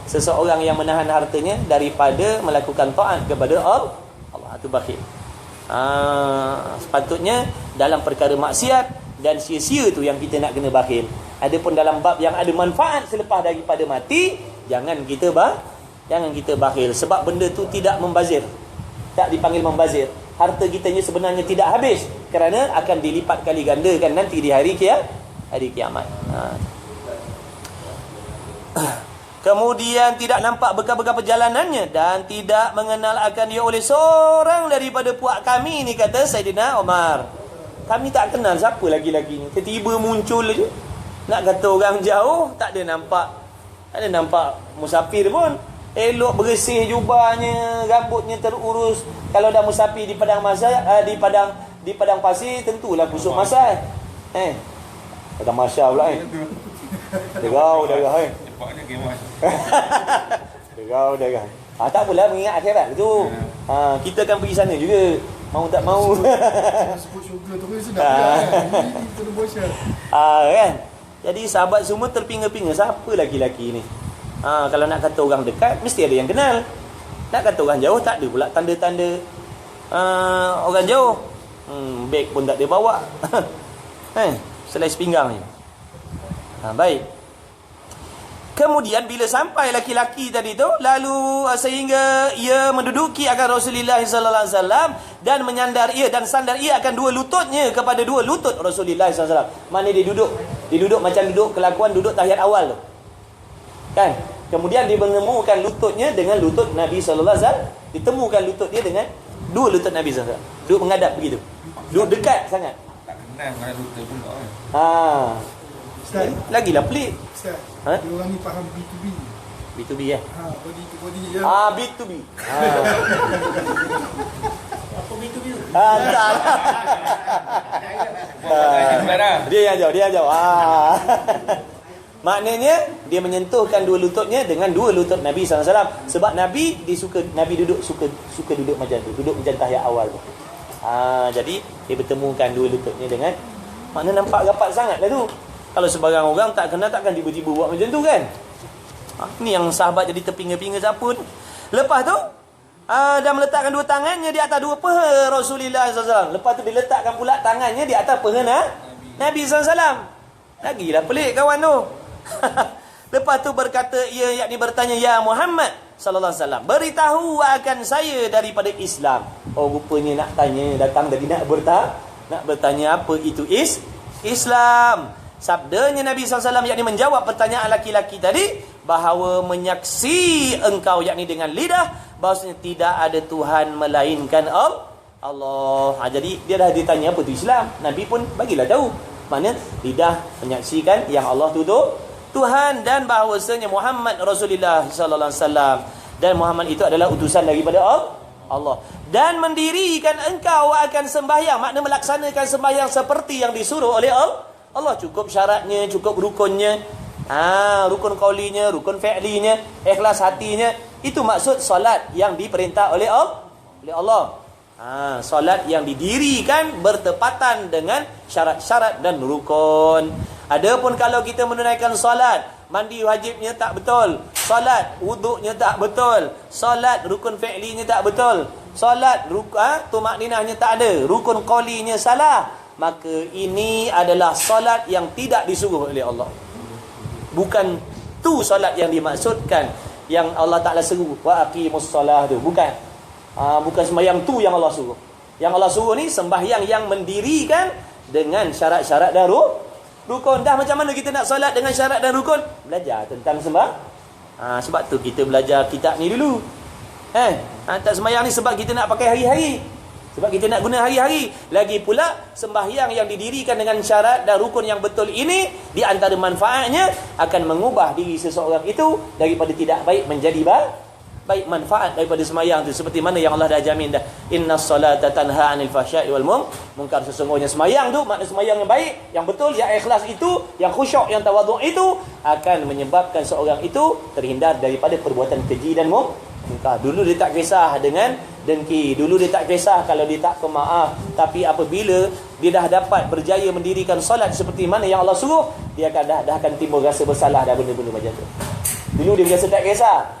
seseorang yang menahan hartanya daripada melakukan taat kepada Allah. Itu bakhil. Sepatutnya dalam perkara maksiat dan sia-sia tu yang kita nak kena bakhil. Adapun dalam bab yang ada manfaat selepas daripada mati, jangan kita bakhil. Sebab benda tu tidak membazir, tak dipanggil membazir. Harta kitanya sebenarnya tidak habis, kerana akan dilipat kali gandakan nanti di hari kiamat. Kemudian tidak nampak bekas-bekas perjalanannya, dan tidak mengenal akan dia oleh seorang daripada puak kami ni, kata Saidina Umar. Kami tak kenal siapa lagi-lagi ni, tiba-tiba muncul je. Nak kata orang jauh, tak ada nampak musafir pun. Elok bersih jubahnya, rambutnya terurus. Kalau dah musafir di padang pasir, tentulah busuk masai. Padang masya pula Derau darah Cepatnya kemas. Derau darah. Tak apalah, mengingat akhirat tu. Kita akan pergi sana juga, mau tak mau. Sebut syurga tu pun sedap kan. Ini kita bocor. Kan? Jadi sahabat semua terpinga-pinga, siapa laki-laki ni? Kalau nak kata orang dekat, mesti ada yang kenal. Nak kata orang jauh, tak ada pula tanda-tanda orang jauh. Beg pun tak dia bawa. Selai sepinggang ni. Baik. Kemudian bila sampai laki-laki tadi tu, lalu sehingga ia menduduki akan Rasulullah sallallahu alaihi wasallam, dan menyandar ia dan sandar ia akan dua lututnya kepada dua lutut Rasulullah sallallahu alaihi wasallam. Mana dia duduk macam duduk kelakuan duduk tahiyat awal tu. Kan? Kemudian dia menemukan lututnya dengan lutut Nabi sallallahu alaihi wasallam. Ditemukan lutut dia dengan dua lutut Nabi sallallahu alaihi wasallam. Duduk menghadap begitu. Duduk dekat sangat. Tak kenal mana lutut pula kan. Ustaz, Lagilah pelik. Ustaz, dia orang ni faham B2B. B2B Body to body je. B2B. Apa B2B tu? Tak. Dia yang jauh. Maknanya dia menyentuhkan dua lututnya dengan dua lutut Nabi SAW. Sebab Nabi duduk suka duduk macam tu, duduk macam tahiyat awal tu. Jadi dia bertemukan dua lututnya dengan, makna nampak rapat sangat lah tu. Kalau sebarang orang tak kenal takkan tiba-tiba buat macam tu kan. Ni yang sahabat jadi terpinga-pinga siapa ni. Lepas tu dan meletakkan dua tangannya di atas dua peha Rasulullah SAW. Lepas tu diletakkan pula tangannya di atas peha Nabi SAW. Lagilah pelik kawan tu. Lepas tu berkata ia, yakni bertanya, ya Muhammad sallallahu alaihi wasallam, beritahu akan saya daripada Islam. Oh, rupanya nak tanya, datang tadi nak bertanya apa itu Islam. Sabdanya Nabi SAW, yakni menjawab pertanyaan laki-laki tadi, bahawa menyaksi engkau, yakni dengan lidah, bahawasanya tidak ada Tuhan melainkan Allah. Jadi dia dah ditanya apa itu Islam, Nabi pun bagilah tahu. Maknanya lidah menyaksikan yang Allah tu Tuhan, dan bahawasanya Muhammad Rasulullah sallallahu alaihi wasallam, dan Muhammad itu adalah utusan daripada Allah, dan mendirikan engkau akan sembahyang, makna melaksanakan sembahyang seperti yang disuruh oleh Allah. Cukup syaratnya, cukup rukunnya, rukun qaulinya, rukun fi'linya, ikhlas hatinya. Itu maksud solat yang diperintah oleh Allah. Solat yang didirikan bertepatan dengan syarat-syarat dan rukun. Adapun kalau kita menunaikan solat, mandi wajibnya tak betul, solat wuduknya tak betul, solat rukun fi'linya tak betul, solat tumakninahnya tak ada, rukun qaulinya salah, maka ini adalah solat yang tidak disuruh oleh Allah. Bukan tu solat yang dimaksudkan, yang Allah Ta'ala suruh, wa aqimus solah tu, bukan. Bukan sembahyang tu yang Allah suruh. Yang Allah suruh ni sembahyang yang mendirikan dengan syarat-syarat dan rukun. Dah macam mana kita nak solat dengan syarat dan rukun? Belajar tentang sebab tu kita belajar kitab ni dulu. Tak sembahyang ni sebab kita nak pakai hari-hari, sebab kita nak guna hari-hari. Lagi pula sembahyang yang didirikan dengan syarat dan rukun yang betul ini, di antara manfaatnya akan mengubah diri seseorang itu daripada tidak baik menjadi baik, manfaat daripada sembahyang tu. Seperti mana yang Allah dah jamin dah, innas salata tanha 'anil fahsya'i wal munkar. Sesungguhnya sembahyang tu, makna sembahyang yang baik, yang betul, yang ikhlas itu, yang khusyuk, yang tawaduk itu akan menyebabkan seorang itu terhindar daripada perbuatan keji dan munkar. Dulu dia tak kisah dengan dengki, dulu dia tak kisah kalau dia tak pemaaf, tapi apabila dia dah dapat berjaya mendirikan solat seperti mana yang Allah suruh, dia akan dah akan timbul rasa bersalah dah benda-benda macam tu. Dulu dia biasa tak kisah,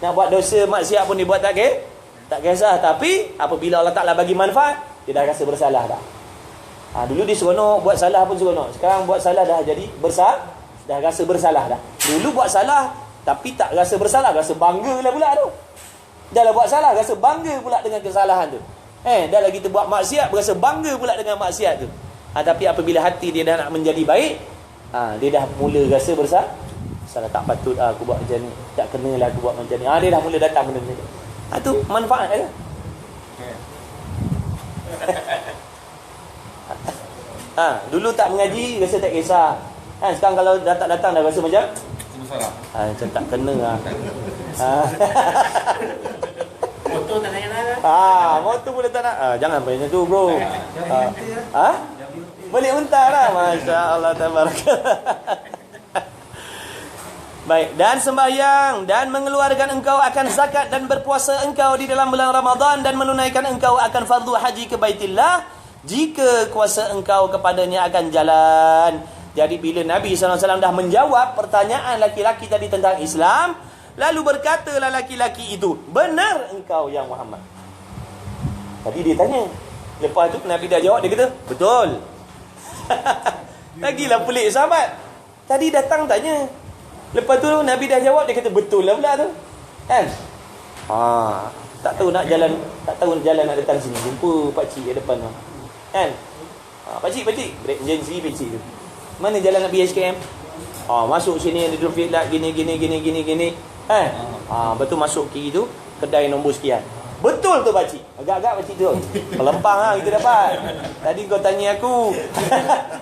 nak buat dosa maksiat pun dia buat tak kisah, tapi apabila Allah Ta'ala bagi manfaat, dia dah rasa bersalah dah. Dulu dia seronok, buat salah pun seronok. Sekarang buat salah dah jadi dah rasa bersalah dah. Dulu buat salah tapi tak rasa bersalah, rasa bangga lah pula tu. Dah lah buat salah, rasa bangga pula dengan kesalahan tu. Dah lah kita buat maksiat, berasa bangga pula dengan maksiat tu. Tapi apabila hati dia dah nak menjadi baik, dia dah mula rasa bersalah. Tak patut aku buat macam ni, tak kenalah aku buat macam ni. Dia dah mula datang benda-benda tu. Tu manfaat kan? Dulu tak mengaji rasa tak kisah. Sekarang kalau datang dah rasa macam macam tak kena motor tak nak motor pun tak nak. Jangan macam tu bro. Boleh untar lah. Masya Allah, tabarakallah. Baik, dan sembahyang dan mengeluarkan engkau akan zakat dan berpuasa engkau di dalam bulan Ramadan dan menunaikan engkau akan fardu haji ke Baitillah jika kuasa engkau kepadanya akan jalan. Jadi bila Nabi SAW dah menjawab pertanyaan laki-laki tadi tentang Islam, lalu berkatalah laki-laki itu, benar engkau ya Muhammad. Tadi dia tanya, lepas tu Nabi dah jawab, dia kata betul. Lagilah pelik sahabat. Tadi datang tanya, lepas tu Nabi dah jawab, dia kata betul lah pula tu. Tak tahu nak jalan nak datang sini, jumpa pak cik di depan tu. Pak cik, break emergency pak cik tu. Mana jalan nak BHKM? Masuk sini ada traffic light gini. Betul masuk kiri tu, kedai nombor sekian. Betul tu pak cik. Agak-agak pak cik tu. Pelempang kita dapat. Tadi kau tanya aku.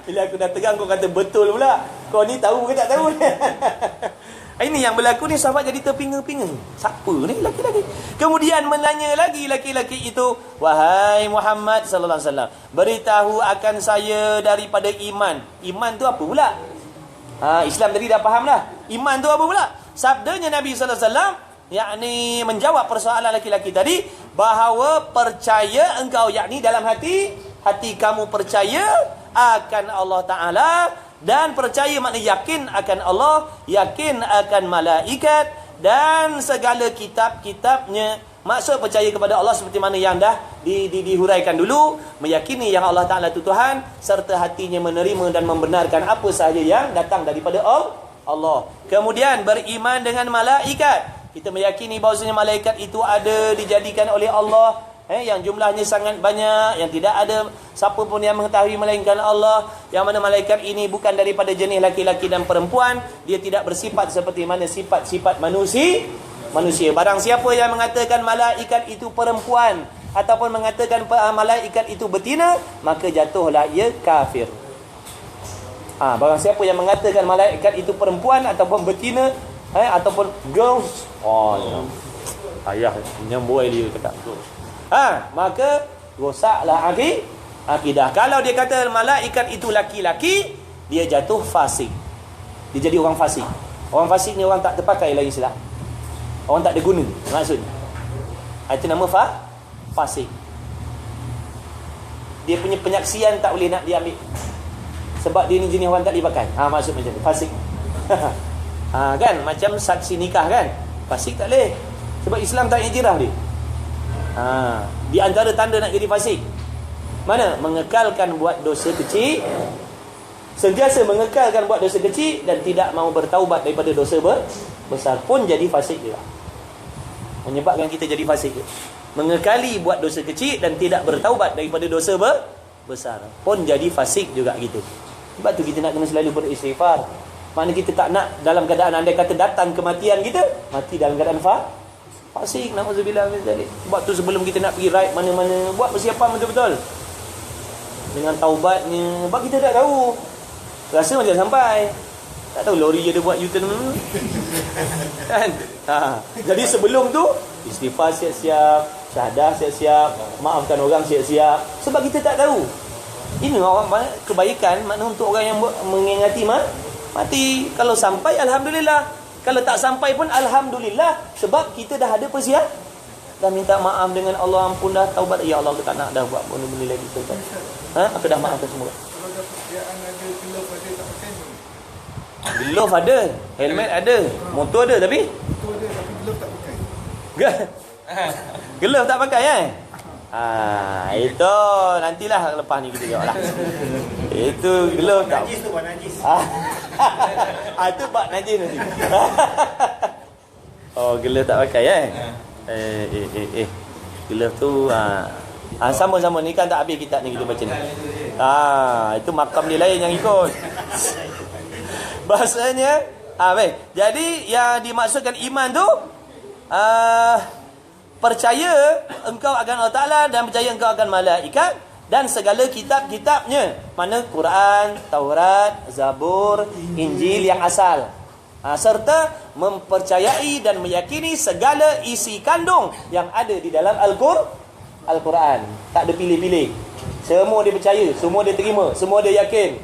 Bila aku dah tegang kau kata betul pula. Kau ni tahu ke tak tahu? Ini yang berlaku ni, sahabat jadi terpinga-pinga. Siapa ni laki-laki? Kemudian menanya lagi laki-laki itu, wahai Muhammad sallallahu alaihi wasallam, beritahu akan saya daripada iman. Iman tu apa pula? Islam tadi dah faham dah. Iman tu apa pula? Sabdanya Nabi sallallahu alaihi wasallam, yakni menjawab persoalan laki-laki tadi, bahawa percaya engkau, yakni dalam hati kamu percaya akan Allah Taala, dan percaya makna yakin akan Allah, yakin akan malaikat dan segala kitab-kitabnya. Maksud percaya kepada Allah seperti mana yang dah dihuraikan dulu, meyakini yang Allah Ta'ala itu Tuhan, serta hatinya menerima dan membenarkan apa sahaja yang datang daripada Allah. Kemudian beriman dengan malaikat. Kita meyakini bahawasanya malaikat itu ada, dijadikan oleh Allah, yang jumlahnya sangat banyak, yang tidak ada siapa pun yang mengetahui melainkan Allah, yang mana malaikat ini bukan daripada jenis laki-laki dan perempuan, dia tidak bersifat seperti mana sifat-sifat manusia. Barang siapa yang mengatakan malaikat itu perempuan ataupun mengatakan malaikat itu betina, maka jatuhlah ia kafir. Barang siapa yang mengatakan malaikat itu perempuan ataupun betina, ataupun girls, ayah nyambui dia cakap, maka rosaklah akidah. Kalau dia kata malaikat itu laki-laki, dia jatuh fasik. Dia jadi orang fasik. Orang fasik ni orang tak terpakai lagi Islam. Orang tak ada guna maksudnya. Itu nama fasik. Dia punya penyaksian tak boleh nak diambil, sebab dia ni jenis orang tak boleh pakai. Maksud macam tu, fasik. Kan macam saksi nikah kan, fasik tak boleh, sebab Islam tak iktiraf dia. Di antara tanda nak jadi fasik, mana? Mengekalkan buat dosa kecil, sentiasa mengekalkan buat dosa kecil dan tidak mahu bertaubat daripada dosa besar pun jadi fasik juga. Menyebabkan kita jadi fasik. Mengekali buat dosa kecil dan tidak bertaubat daripada dosa besar pun jadi fasik juga gitu. Sebab tu kita nak kena selalu beristighfar. Makna kita tak nak dalam keadaan andai kata datang kematian kita, mati dalam keadaan fasik. Nauzubillah min zalik. Sebab tu sebelum kita nak pergi ride mana-mana, buat persiapan betul-betul dengan taubatnya. Sebab kita tak tahu, rasa macam sampai, tak tahu lori dia buat U-turn kan. Jadi sebelum tu istighfar siap-siap, syahadah siap-siap, maafkan orang siap-siap, sebab kita tak tahu. Ini orang kebaikan, makna untuk orang yang mengingati mati. Kalau sampai alhamdulillah, kalau tak sampai pun alhamdulillah, sebab kita dah ada persiap, dah minta maaf dengan Allah, ampun dah, taubat, ya Allah aku tak nak dah buat benda-benda lagi tu. Aku dah maafkan semua. Kalau dah persiaan ada, glove ada, tak pakai pun. Glove ada, helmet ada, motor ada tapi Motor ada tapi glove tak pakai. glove tak pakai itu nantilah lepas ni kita jawab lah. Itu glove tak. Najis tu buat najis. Itu bak najis nanti. Glove tak pakai glove tu sama-sama ni kan tak habis kitab ni kita baca ni. Itu makam dia lain yang ikut. Bahasanya baik. Jadi yang dimaksudkan iman tu percaya engkau akan Allah Ta'ala dan percaya engkau akan malaikat dan segala kitab-kitabnya, mana Quran, Taurat, Zabur, Injil yang asal, serta mempercayai dan meyakini segala isi kandung yang ada di dalam Al-Quran. Tak ada pilih-pilih, semua dia percaya, semua dia terima, semua dia yakin.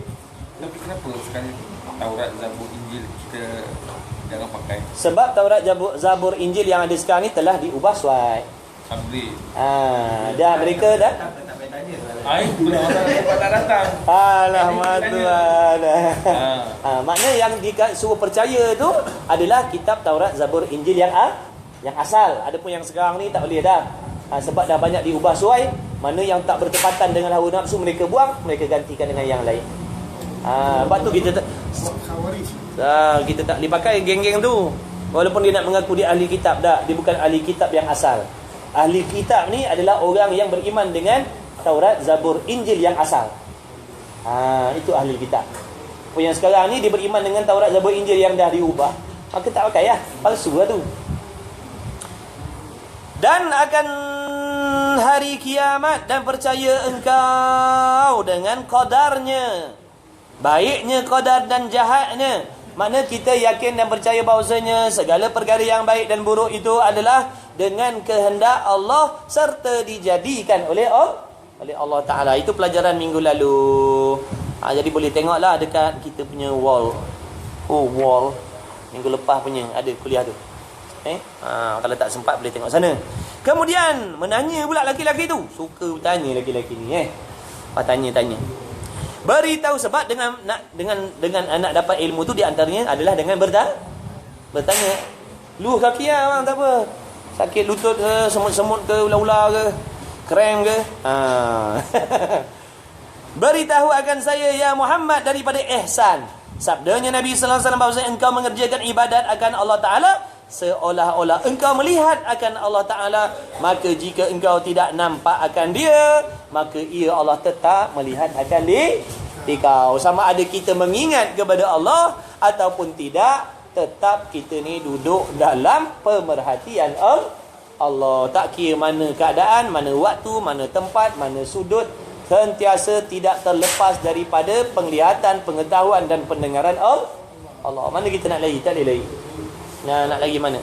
Tapi kenapa sekali Taurat, Zabur, Injil kita jangan pakai? Sebab Taurat, Zabur, Injil yang ada sekarang ni telah diubah suai. Upgrade. Dah mereka dah. Tak payah tanya. Belum orang tak datang. Alamak Tuhan. Makna yang disuruh percaya tu adalah kitab Taurat, Zabur, Injil yang asal. Adapun yang sekarang ni tak boleh dah. Sebab dah banyak diubah suai. Mana yang tak bertepatan dengan hawa nafsu mereka buang, mereka gantikan dengan yang lain. Sebab tu kita tak boleh pakai geng-geng tu. Walaupun dia nak mengaku dia ahli kitab, dia bukan ahli kitab yang asal. Ahli kitab ni adalah orang yang beriman dengan Taurat, Zabur, Injil yang asal. Itu ahli kitab. Yang sekarang ni dia beriman dengan Taurat, Zabur, Injil yang dah diubah, maka tak pakai palsu lah tu. Dan akan hari kiamat, dan percaya engkau dengan qadarnya, baiknya qadar dan jahatnya. Makna kita yakin dan percaya bahawasanya segala perkara yang baik dan buruk itu adalah dengan kehendak Allah serta dijadikan oleh Allah Ta'ala. Itu pelajaran minggu lalu. Jadi boleh tengoklah dekat kita punya wall Oh, wall. Minggu lepas punya ada kuliah tu. Kalau tak sempat boleh tengok sana. Kemudian menanya pula laki-laki tu. Suka bertanya laki-laki ni tanya. Beritahu sebab dengan anak dapat ilmu tu di antaranya adalah dengan bertanya. Luh kaki bang, tak apa. Sakit lutut ke, semut-semut ke, ular-ular ke, krem ke. Beritahu akan saya ya Muhammad daripada ihsan. Sabdanya Nabi sallallahu alaihi wasallam bahawa engkau mengerjakan ibadat akan Allah Taala seolah-olah engkau melihat akan Allah Taala, maka jika engkau tidak nampak akan dia, maka ia Allah tetap melihat akan kau. Sama ada kita mengingat kepada Allah ataupun tidak, tetap kita ni duduk dalam pemerhatian Allah. Tak kira mana keadaan, mana waktu, mana tempat, mana sudut, sentiasa tidak terlepas daripada penglihatan, pengetahuan dan pendengaran Allah. Mana kita nak lari? Tak boleh lari. Nak lagi mana?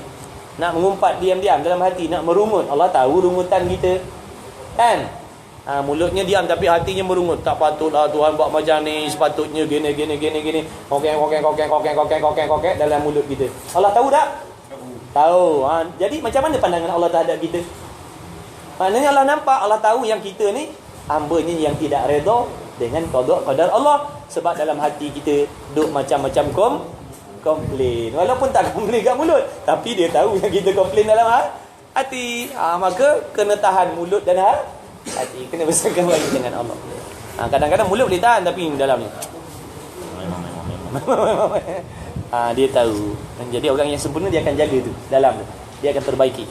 Nak mengumpat diam-diam dalam hati, nak merungut. Allah tahu rungutan kita. Kan? Mulutnya diam tapi hatinya merungut. Tak patutlah Tuhan buat macam ni. Sepatutnya gini. Kokeng dalam mulut kita. Allah tahu tak? Tahu. Jadi macam mana pandangan Allah terhadap kita? Maknanya Allah nampak, Allah tahu yang kita ni hamba-Nya yang tidak redha dengan qada Allah. Sebab dalam hati kita duk macam-macam komplain. Walaupun tak komplain kat mulut, tapi dia tahu yang kita komplain dalam hati. Maka kena tahan mulut dan hati. Kena bersangka baik dengan Allah. Kadang-kadang mulut boleh tahan, tapi dalam ni dia tahu. Jadi orang yang sempurna dia akan jaga tu dalam tu. Dia akan perbaiki.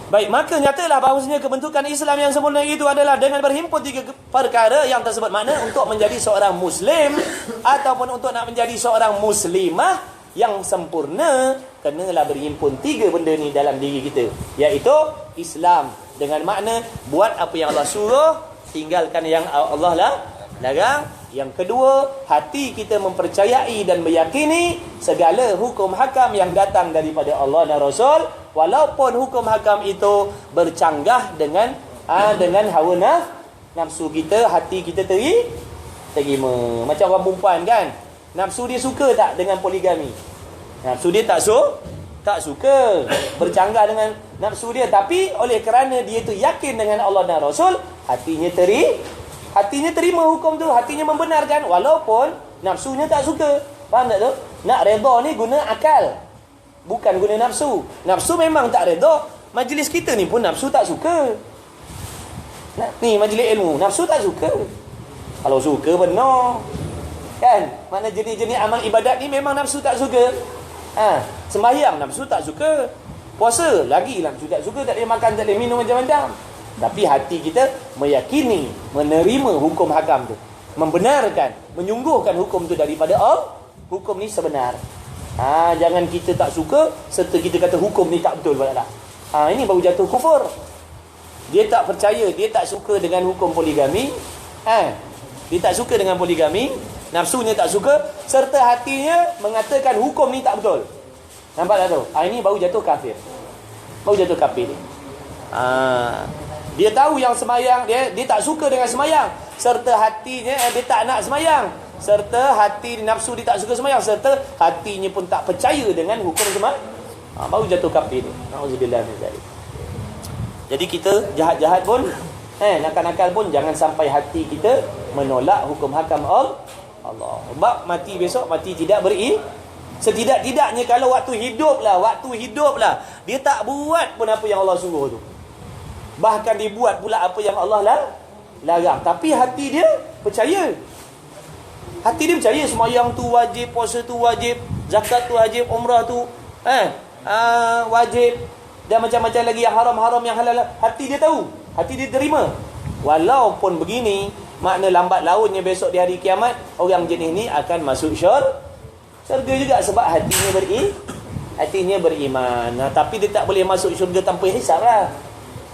Baik, maka nyatalah bahawasanya kebentukan Islam yang sempurna itu adalah dengan berhimpun 3 perkara yang tersebut. Makna untuk menjadi seorang Muslim ataupun untuk nak menjadi seorang Muslimah yang sempurna, kenalah berhimpun 3 benda ni dalam diri kita, iaitu Islam dengan makna buat apa yang Allah suruh, tinggalkan yang Allah larang. Yang kedua, hati kita mempercayai dan meyakini segala hukum hakam yang datang daripada Allah dan Rasul, walaupun hukum hakam itu bercanggah dengan hawa nafsu kita, hati kita terima. Macam orang perempuan kan, nafsu dia suka tak dengan poligami? Nafsu dia tak suka, bercanggah dengan nafsu dia, tapi oleh kerana dia tu yakin dengan Allah dan Rasul, hatinya terima hukum tu, hatinya membenarkan walaupun nafsunya tak suka. Faham tak tu? Nak redha ni guna akal, bukan guna nafsu. Nafsu memang tak redha. Majlis kita ni pun nafsu tak suka. Ni majlis ilmu, nafsu tak suka. Kalau suka benar, kan? Mana jenis-jenis amal ibadat ni memang nafsu tak suka. Sembahyang nafsu tak suka. Puasa lagi nafsu tak suka, tak boleh makan, tak boleh minum macam-macam. Tapi hati kita meyakini, menerima hukum hakam tu, membenarkan, menyungguhkan hukum tu daripada Allah. Hukum ni sebenar. Jangan kita tak suka serta kita kata hukum ni tak betul. Ini baru jatuh kufur. Dia tak percaya, dia tak suka dengan hukum poligami. Dia tak suka dengan poligami, nafsunya tak suka, serta hatinya mengatakan hukum ni tak betul. Nampak tak tu? Ini baru jatuh kafir. Dia tahu yang semayang, dia tak suka dengan semayang, serta hatinya dia tak nak semayang, serta hati nafsu dia tak suka semayang, serta hatinya pun tak percaya dengan hukum semayang, baru jatuh kafir. Nauzubillah min zalik. Jadi kita jahat-jahat pun, nakal-nakal pun jangan sampai hati kita menolak hukum hakam Allah. Sebab mati besok, mati tidak setidak-tidaknya kalau waktu hidup lah dia tak buat pun apa yang Allah suruh tu, bahkan dibuat pula apa yang Allah larang, tapi hati dia percaya. Semayang tu wajib, puasa tu wajib, zakat tu wajib, umrah tu wajib, dan macam-macam lagi yang haram-haram, yang halal. Hati dia tahu, hati dia terima. Walaupun begini, makna lambat launnya besok di hari kiamat orang jenis ni akan masuk syurga juga, sebab hatinya beriman. Tapi dia tak boleh masuk syurga tanpa hisab lah.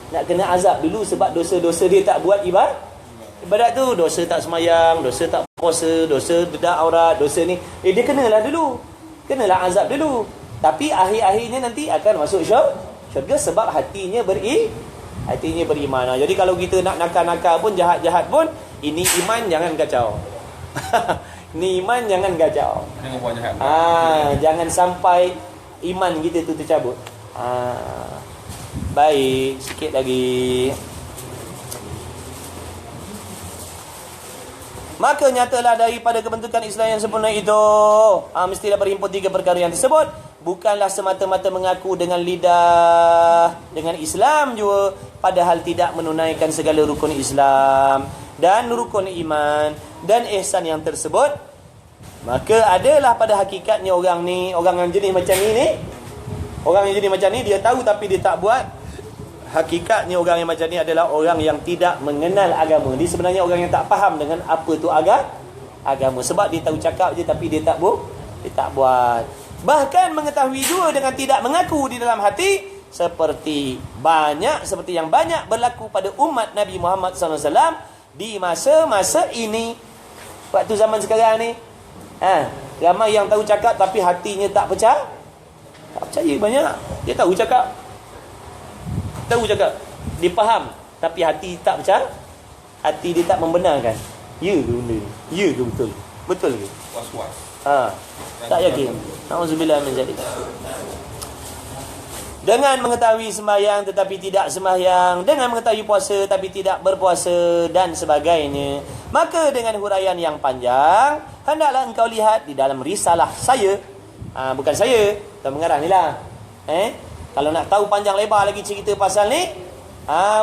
Nak kena azab dulu sebab dosa-dosa dia tak buat ibadat tu. Dosa tak semayang, dosa tak puasa, dosa bedak aurat, dosa ni dia kenalah azab dulu. Tapi akhir-akhirnya nanti akan masuk syurga sebab hatinya beriman. Jadi kalau kita nak nakal-nakal pun, jahat-jahat pun, ini iman jangan kacau. Ni iman jangan kacau. Jangan buat jahat. Jangan sampai iman kita tu tercabut. Baik, sikit lagi. Maka nyatalah daripada kebentukan Islam yang sempurna itu, mestilah berhimpun 3 perkara yang tersebut. Bukanlah semata-mata mengaku dengan lidah dengan Islam juga, padahal tidak menunaikan segala rukun Islam dan rukun iman dan ihsan yang tersebut. Maka adalah pada hakikatnya orang yang jenis macam ni, orang yang jenis macam ni, dia tahu tapi dia tak buat. Hakikatnya orang yang macam ni adalah orang yang tidak mengenal agama. Dia sebenarnya orang yang tak faham dengan apa tu agama. Sebab dia tahu cakap je tapi dia tak buat. Bahkan mengetahui juga dengan tidak mengaku di dalam hati, seperti yang banyak berlaku pada umat Nabi Muhammad SAW di masa-masa ini. Waktu zaman sekarang ni, ramai yang tahu cakap tapi hatinya tak percaya. Tak percaya banyak. Dia tahu cakap, dia faham, tapi hati tak percaya. Hati dia tak membenarkan. Ya ke benda ni? Ya ke betul? Betul ke? Was-was. Tak yakin. Nauzubillah min zalik. Dengan mengetahui sembahyang tetapi tidak sembahyang, dengan mengetahui puasa tapi tidak berpuasa dan sebagainya, maka dengan huraian yang panjang, hendaklah engkau lihat di dalam risalah saya. Bukan saya, Tuan Mengarah ni lah. Kalau nak tahu panjang lebar lagi cerita pasal ni,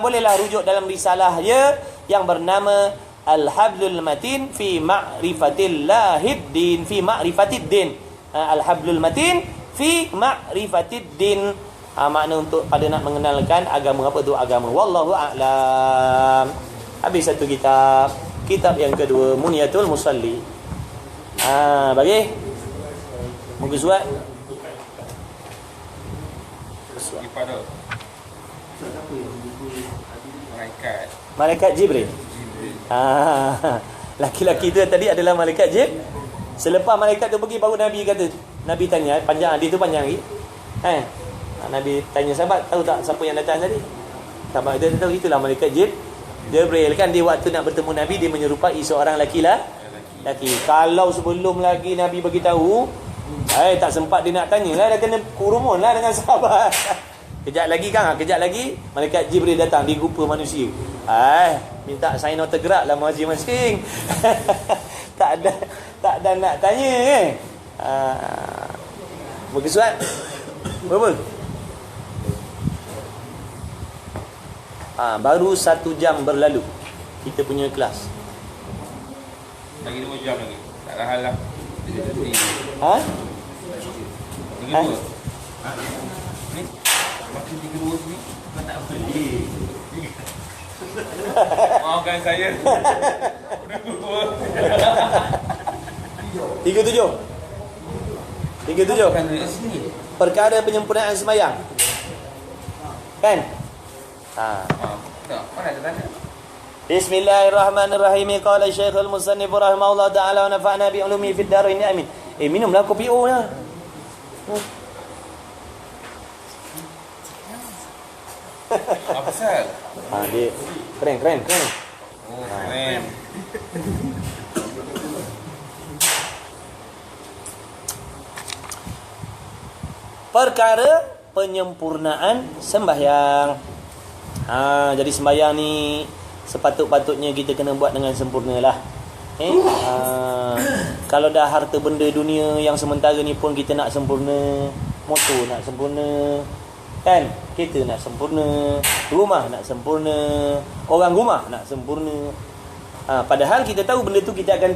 bolehlah rujuk dalam risalah dia yang bernama Al-Hablul Matin fi Ma'rifatillahiddin, fi Ma'rifatiddin. Al-Hablul Matin fi Ma'rifatiddin. Makna untuk pada nak mengenalkan agama, apa tu agama. Wallahu a'lam. Habis satu kitab. Kitab yang kedua, Muniyatul Musalli. Bagi muka surat Daripada Malaikat Jibril. Laki-laki tu tadi adalah Malaikat Jibril. Selepas malaikat tu pergi, baru Nabi kata, Nabi tanya, panjang, dia tu panjang lagi. Nabi tanya sahabat, tahu tak siapa yang datang tadi? Sahabat dia tahu, itulah Malaikat Jibril. Kan dia waktu nak bertemu Nabi, dia menyerupai seorang laki. Kalau sebelum lagi Nabi bagi tahu, tak sempat dia nak tanya lah, dah kena kurumun lah dengan sahabat. Kejap lagi Malaikat Jibril datang di rupa manusia. Minta sign autograph lah masing-masing. tak ada nak tanya muka surat berapa? Baru 1 jam berlalu kita punya kelas. Lagi 2 jam lagi. Tak ada hal lah. Lagi 2. Ni makin 3-2 sini. Kau tak boleh. Maafkan saya. 37. Perkara penyempurnaan sembahyang. Kan? Tak, mana ada tanya. Bismillahirrahmanirrahim. Qala Syekhul Musannif rahimahullah ta'ala wa nafa'na bi ulumi fid darain amin. Minumlah kopi lah. Apa pasal? Dia keren. Oh, keren. Perkara penyempurnaan sembahyang. Jadi sembahyang ni sepatut-patutnya kita kena buat dengan sempurna lah. Kalau dah harta benda dunia yang sementara ni pun kita nak sempurna, motor nak sempurna, kan? Kereta nak sempurna, rumah nak sempurna, orang rumah nak sempurna. Padahal kita tahu benda tu kita akan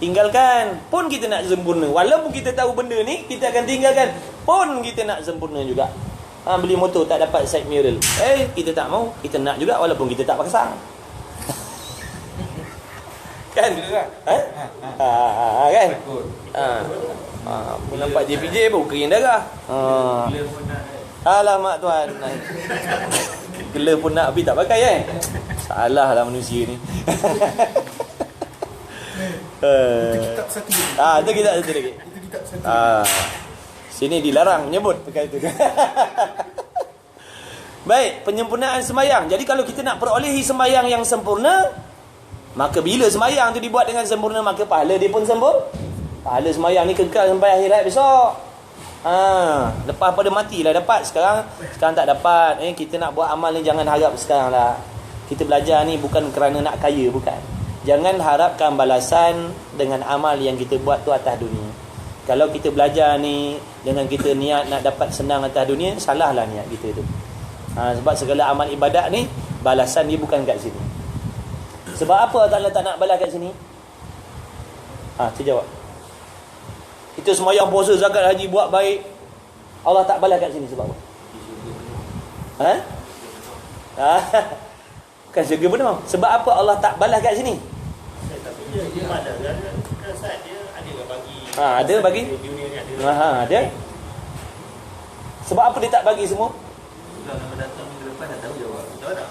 tinggalkan. Pun kita nak sempurna. Walaupun kita tahu benda ni kita akan tinggalkan, pun kita nak sempurna juga. Beli motor tak dapat side mirror, kita tak mau, kita nak juga walaupun kita tak pasang. Kan? Kan? Pun nampak JPJ baru kering darah. Alamak tuan. Gelar pun nak tapi tak pakai Salah lah manusia ni. Itu kitab satu lagi. Itu kitab satu lagi. Itu kitab satu lagi. Sini dilarang menyebut perkara itu. Baik, penyempurnaan sembahyang. Jadi kalau kita nak perolehi sembahyang yang sempurna, Maka bila sembahyang tu dibuat dengan sempurna, maka pahala dia pun sempurna. Pahala sembahyang ni kekal sampai akhirat besok. Lepas pada matilah dapat. Sekarang tak dapat. Kita nak buat amal ni jangan harap sekarang lah. Kita belajar ni bukan kerana nak kaya, bukan. Jangan harapkan balasan dengan amal yang kita buat tu atas dunia. Kalau kita belajar ni dengan kita niat nak dapat senang atas dunia, salahlah niat kita tu. Sebab segala amal ibadat ni balasan dia bukan kat sini. Sebab apa Allah tak nak balas kat sini? Terjawab. Kita sembahyang, puasa, zakat, haji, buat baik, Allah tak balas kat sini sebab apa? Bukan syurga pun mau. Sebab apa Allah tak balas kat sini? Tapi dia mana kan saat dia ada bagi. Ada bagi. Dunia ni ada. Ada. Sebab apa dia tak bagi semua? Sudah nama datang minggu depan dah tahu jawab. Tahu tak?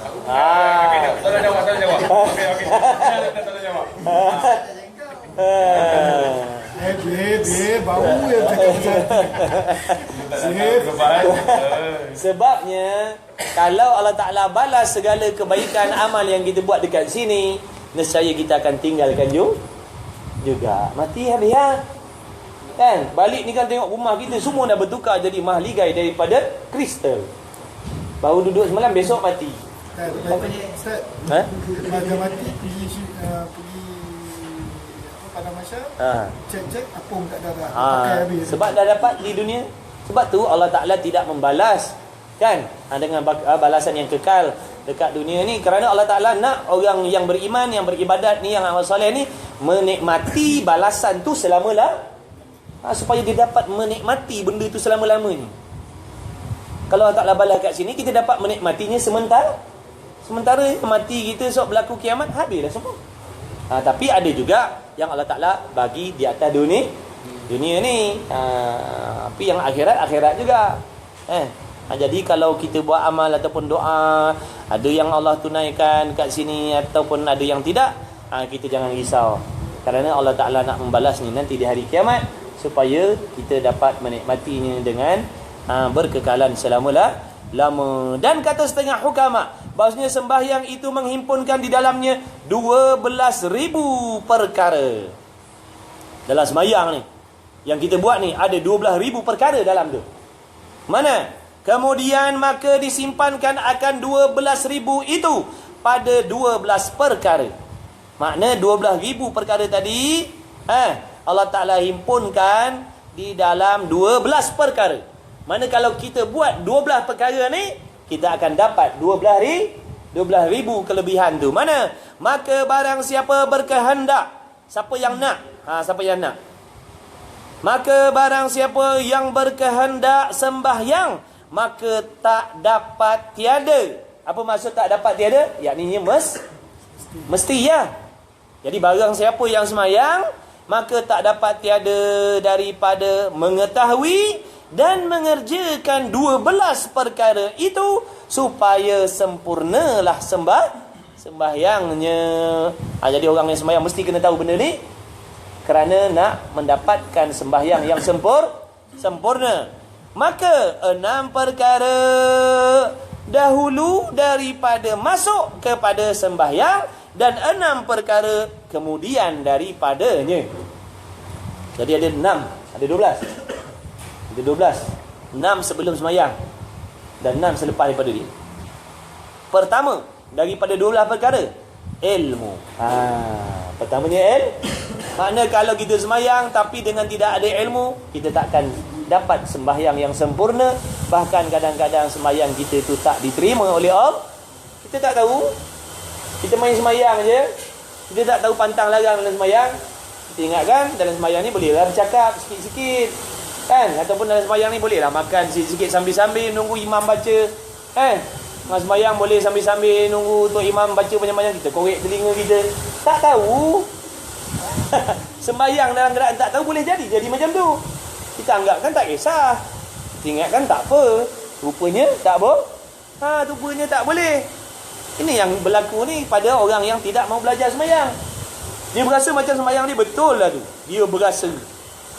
Salah jawab. Okey. Salah jawab. Bau yang cakap Sebabnya kalau Allah Ta'ala balas segala kebaikan amal yang kita buat dekat sini, nescaya kita akan tinggalkan juga. Mati habis ya. Kan? Balik ni kan tengok rumah kita semua dah bertukar jadi mahligai daripada kristal. Baru duduk semalam, besok mati. Ustaz, pada mati pergi pada masa cek apung kat darah, pakai habis. Sebab dah dapat di dunia. Sebab tu Allah Ta'ala tidak membalas, kan, dengan balasan yang kekal dekat dunia ni. Kerana Allah Ta'ala nak orang yang beriman, yang beribadat ni, yang amal soleh ni menikmati balasan tu selama-lamanya. Supaya dia dapat menikmati benda tu selama-lamanya. Kalau Allah Ta'ala balas kat sini, kita dapat menikmatinya sementara mati kita, sok berlaku kiamat, habislah semua. Tapi ada juga yang Allah Ta'ala bagi di atas dunia ni. Tapi yang akhirat juga. Jadi kalau kita buat amal ataupun doa, ada yang Allah tunaikan kat sini ataupun ada yang tidak, kita jangan risau. Kerana Allah Ta'ala nak membalas ni nanti di hari kiamat, supaya kita dapat menikmatinya dengan berkekalan selama-lama. Dan kata setengah hukama, bahasanya sembahyang itu menghimpunkan di dalamnya 12,000 perkara. Dalam sembahyang ni yang kita buat ni ada 12,000 perkara dalam tu. Mana? Kemudian maka disimpankan akan 12,000 itu pada 12 perkara. Makna 12,000 perkara tadi Allah Ta'ala himpunkan di dalam 12 perkara. Mana kalau kita buat 12 perkara ni, kita akan dapat 12,000 kelebihan tu. Mana? Maka barang siapa berkehendak, siapa yang nak? Siapa yang nak? Maka barang siapa yang berkehendak sembahyang, maka tak dapat tiada. Apa maksud tak dapat tiada? Yakni mesti ya. Jadi barang siapa yang sembahyang, maka tak dapat tiada daripada mengetahui dan mengerjakan 12 perkara itu, supaya sempurnalah sembahyangnya. Jadi orang yang sembahyang mesti kena tahu benda ni, kerana nak mendapatkan sembahyang yang sempurna. Maka 6 perkara dahulu daripada masuk kepada sembahyang, dan 6 perkara kemudian daripadanya. Jadi ada 6, ada 12. Ada 12. 6 sebelum sembahyang dan 6 selepas daripada dia. Pertama daripada 12 perkara, ilmu. Pertamanya makna kalau kita sembahyang tapi dengan tidak ada ilmu, kita takkan dapat sembahyang yang sempurna. Bahkan kadang-kadang sembahyang kita tu tak diterima oleh Allah. Kita tak tahu. Kita main sembahyang je, kita tak tahu pantang larang dalam sembahyang. Kita ingatkan dalam sembahyang ni bolehlah bercakap sikit-sikit, kan? Ataupun dalam sembahyang ni bolehlah makan sikit-sikit sambil-sambil nunggu imam baca, kan? Mas sembahyang boleh sambil-sambil nunggu untuk imam baca banyak-banyak, kita korek telinga kita. Tak tahu. Sembahyang dalam keadaan tak tahu boleh jadi macam tu. Kita anggapkan tak kisah. Kita ingatkan tak apa. Rupanya tak boleh. Rupanya tak boleh. Ini yang berlaku ni pada orang yang tidak mau belajar sembahyang. Dia berasa macam sembahyang dia betul lah tu. Dia berasa.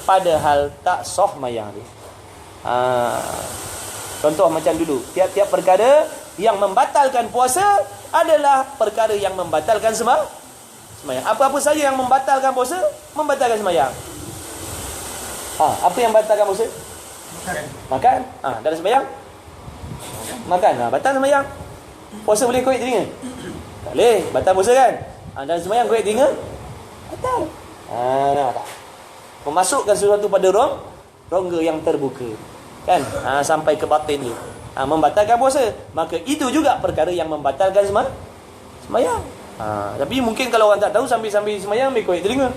Padahal tak sah sembahyang dia. Contoh macam dulu. Tiap-tiap perkara yang membatalkan puasa adalah perkara yang membatalkan Semayang. Apa-apa saja yang membatalkan puasa, membatalkan semayang. Apa yang batalkan puasa? Makan. Dalam semayang? Makan. Batal semayang. Puasa boleh korek telinga? Tak boleh. Batal puasa kan? Dalam semayang korek telinga? Batal. Tak. Memasukkan sesuatu pada rongga yang terbuka. Kan? Sampai ke batin tu. Membatalkan puasa. Maka itu juga perkara yang membatalkan semayang. Tapi mungkin kalau orang tak tahu, sambil-sambil semayang ambil korek telinga.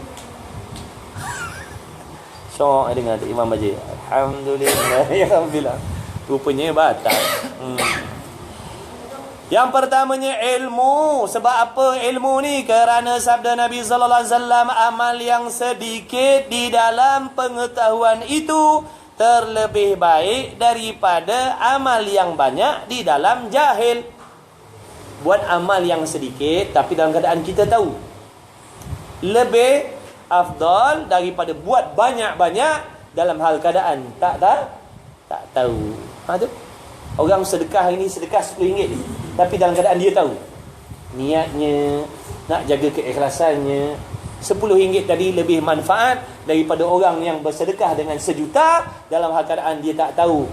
Syok dengar Imam baca. Alhamdulillah. Alhamdulillah. Rupanya batal. Yang pertamanya ilmu. Sebab apa ilmu ni? Kerana sabda Nabi sallallahu alaihi wasallam, amal yang sedikit di dalam pengetahuan itu terlebih baik daripada amal yang banyak di dalam jahil. Buat amal yang sedikit tapi dalam keadaan kita tahu, lebih afdal daripada buat banyak-banyak dalam hal keadaan tak tahu. Tu orang sedekah ini sedekah RM10 tapi dalam keadaan dia tahu niatnya nak jaga keikhlasannya. RM10 tadi lebih manfaat daripada orang yang bersedekah dengan RM1 dalam hal keadaan dia tak tahu.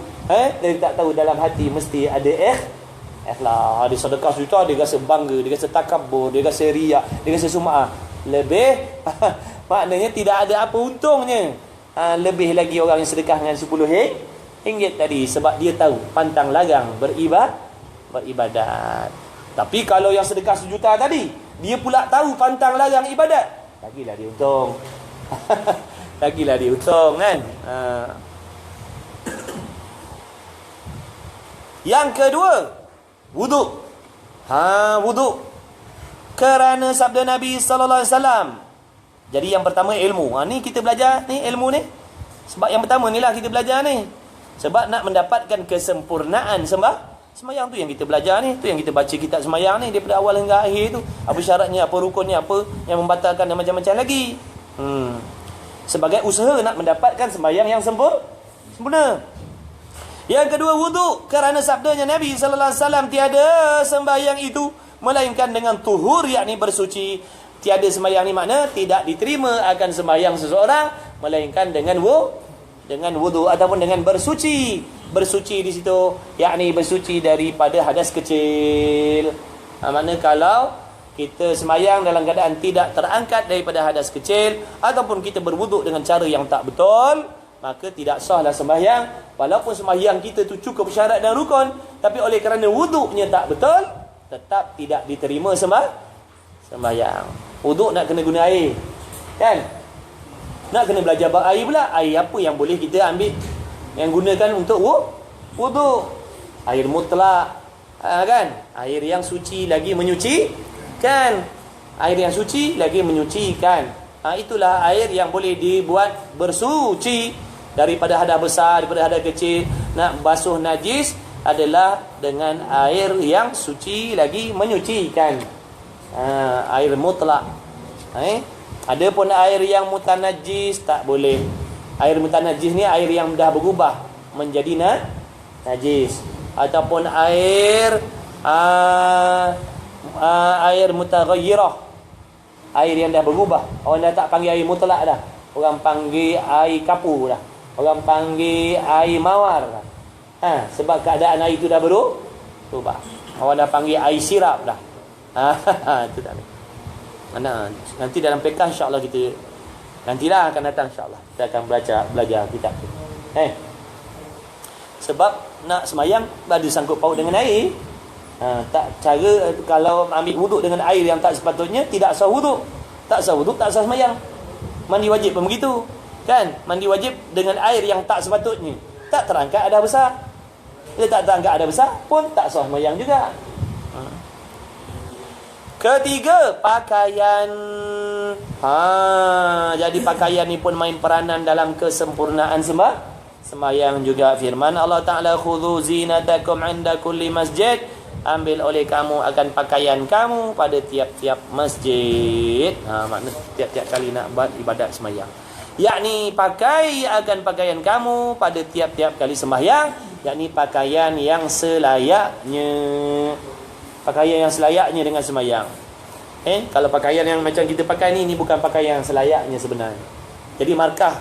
Dia tak tahu dalam hati mesti ada ikhlas. Dia sedekah RM1 dia rasa bangga, dia rasa takabur, dia rasa riak, dia rasa sum'ah. Lebih maknanya tidak ada apa untungnya. Lebih lagi orang yang sedekah dengan RM10 tadi, sebab dia tahu pantang larang beribadat. Tapi kalau yang sedekah RM1 tadi, dia pula tahu pantang larang ibadat, lagilah dia untung. Lagilah dia untung kan. Yang kedua, wuduk. Wuduk. Kerana sabda Nabi sallallahu alaihi wasallam. Jadi yang pertama ilmu. Ni kita belajar ni ilmu ni. Sebab yang pertama ni lah kita belajar ni. Sebab nak mendapatkan kesempurnaan semayang tu yang kita belajar ni. Tu yang kita baca kitab semayang ni daripada awal hingga akhir tu. Apa syaratnya, apa rukunnya, apa yang membatalkan dan macam-macam lagi. Sebagai usaha nak mendapatkan semayang yang sempurna. Yang kedua wuduk. Kerana sabdanya Nabi sallallahu alaihi wasallam, tiada sembahyang itu melainkan dengan tuhur, yakni bersuci. Tiada sembahyang ni makna tidak diterima akan sembahyang seseorang melainkan dengan wudu ataupun dengan bersuci. Bersuci di situ yakni bersuci daripada hadas kecil. Makna kalau kita sembahyang dalam keadaan tidak terangkat daripada hadas kecil ataupun kita berwuduk dengan cara yang tak betul, maka tidak sahlah sembahyang. Walaupun sembahyang kita tu cukup syarat dan rukun, tapi oleh kerana wuduknya tak betul, tetap tidak diterima sembahyang. Wuduk nak kena guna air, kan? Nak kena belajar bab air pula. Air apa yang boleh kita ambil yang gunakan untuk wuduk? Air mutlak, kan? Air yang suci lagi menyucikan. Air yang suci lagi menyucikan. Itulah air yang boleh dibuat bersuci daripada hadas besar, daripada hadas kecil. Nak basuh najis adalah dengan air yang suci lagi menyucikan. Air mutlak. Adapun air yang mutanajis tak boleh. Air mutanajis ni air yang dah berubah menjadi najis. Ataupun air mutaghayyirah, air yang dah berubah. Orang dah tak panggil air mutlak dah. Orang panggil air kapu dah. Orang panggil air mawar dah. Sebab keadaan air itu dah berubah. Orang dah panggil air sirap dah. Itu tak boleh. Nanti dalam fiqh insya-Allah kita nantilah akan datang insya-Allah. Kita akan belajar kitab tu. Sebab nak semayang ada sangkut paut dengan air. Tak cara kalau ambil wuduk dengan air yang tak sepatutnya tidak sah wuduk. Tak sah wuduk, tak sah semayang. Mandi wajib pun begitu. Kan? Mandi wajib dengan air yang tak sepatutnya. Tak terangkat hadas besar. Bila tak terangkat hadas besar pun tak sah semayang juga. Ketiga, pakaian. Jadi pakaian ni pun main peranan dalam kesempurnaan sembahyang juga. Firman Allah Ta'ala, khudhu zinatakum 'inda kulli masjid. Ambil oleh kamu akan pakaian kamu pada tiap-tiap masjid. Makna tiap-tiap kali nak buat ibadat sembahyang. Yakni pakai akan pakaian kamu pada tiap-tiap kali sembahyang, yakni pakaian yang selayaknya. Pakaian yang selayaknya dengan sembahyang. Kalau pakaian yang macam kita pakai ni bukan pakaian yang selayaknya sebenarnya. Jadi markah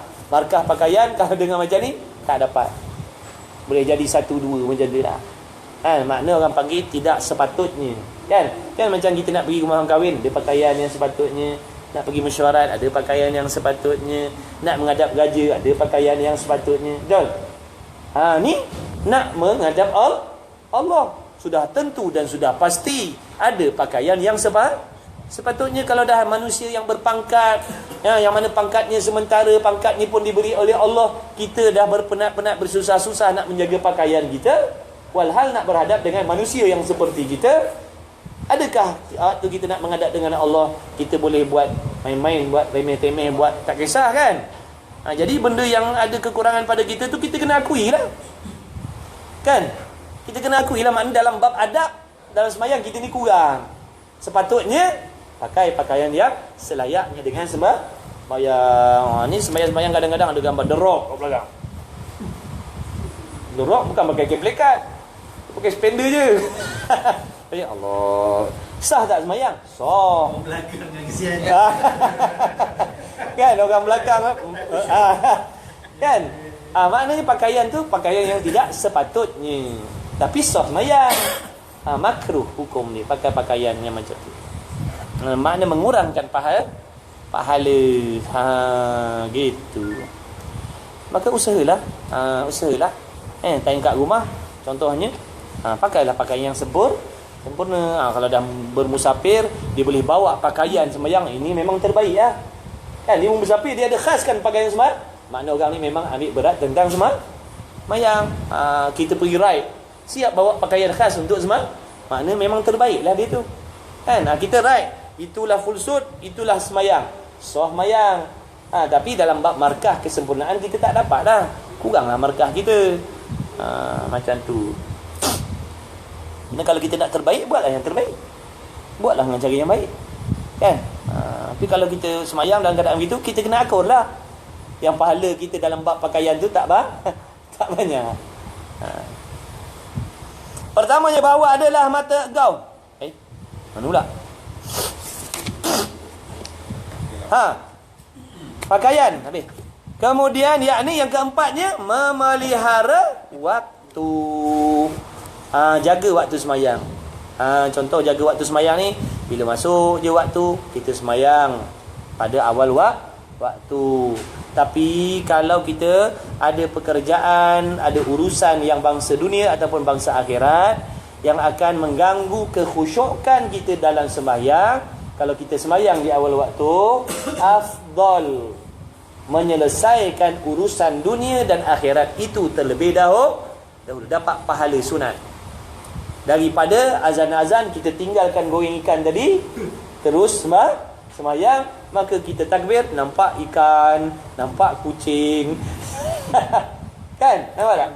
pakaian kalau dengan macam ni tak dapat. Boleh jadi 1 2 macam tu lah. Makna orang panggil tidak sepatutnya. Kan macam kita nak pergi rumah orang kahwin, ada pakaian yang sepatutnya. Nak pergi mesyuarat, ada pakaian yang sepatutnya. Nak menghadap raja, ada pakaian yang sepatutnya. Betul? Ni nak menghadap Allah. Sudah tentu dan sudah pasti ada pakaian yang sepatutnya. Kalau dah manusia yang berpangkat, yang mana pangkatnya sementara, pangkat ni pun diberi oleh Allah, kita dah berpenat-penat bersusah-susah nak menjaga pakaian kita, walhal nak berhadap dengan manusia yang seperti kita. Adakah waktu kita nak menghadap dengan Allah, kita boleh buat main-main, buat remeh-temeh, buat tak kisah kan? Jadi benda yang ada kekurangan pada kita tu kita kena akui lah. Kan? Kita kena akui lah. Maknanya dalam bab adab, dalam semayang kita ni kurang. Sepatutnya pakai pakaian yang selayaknya dengan sembahyang. Ni sembahyang kadang-kadang ada gambar The Rock kat belakang. The Rock bukan pakai keplekat, pakai spender je. Ya Allah, sah tak sembahyang? Sah. Orang belakang yang kesian. Kan orang belakang kan? Maknanya pakaian tu pakaian yang tidak sepatutnya. Tapi sah sembahyang. Makruh hukum ni pakai pakaian yang macam tu. Makna mengurangkan pahala. Gitu. Maka usahalah. Time kat rumah contohnya, pakailah pakaian yang sempurna. Kalau dah bermusafir, dia boleh bawa pakaian sembahyang. Ini memang terbaik lah. Kan dia bermusafir, dia ada khaskan pakaian sembahyang. Makna orang ni memang ambil berat tentang sembahyang. Kita pergi ride, siap bawa pakaian khas untuk sembahyang. Makna memang terbaik lah dia tu. Kan kita ride, itulah full suit, itulah sembahyang. Sah sembahyang. Tapi dalam bab markah kesempurnaan kita tak dapat dah. Kuranglah markah kita. Macam tu. Kalau kita nak terbaik, buatlah yang terbaik. Buatlah dengan cara yang baik. Kan? Tapi kalau kita semayang dalam keadaan begitu, kita kena akur lah. Yang pahala kita dalam bab pakaian tu tak banyak. Pertamanya bahawa adalah mata engkau. Mana pula? Pakaian habis. Kemudian yakni yang keempatnya memelihara waktu. Jaga waktu semayang. Contoh jaga waktu semayang ni, bila masuk je waktu, kita semayang pada awal waktu. Tapi kalau kita ada pekerjaan, ada urusan yang bangsa dunia ataupun bangsa akhirat yang akan mengganggu kekhusyukan kita dalam sembahyang, kalau kita sembahyang di awal waktu, afdal menyelesaikan urusan dunia dan akhirat itu terlebih dahulu dapat pahala sunat. Daripada azan-azan kita tinggalkan goreng ikan tadi, terus sembahyang, maka kita takbir, nampak ikan, nampak kucing. Kan? Nampak tak?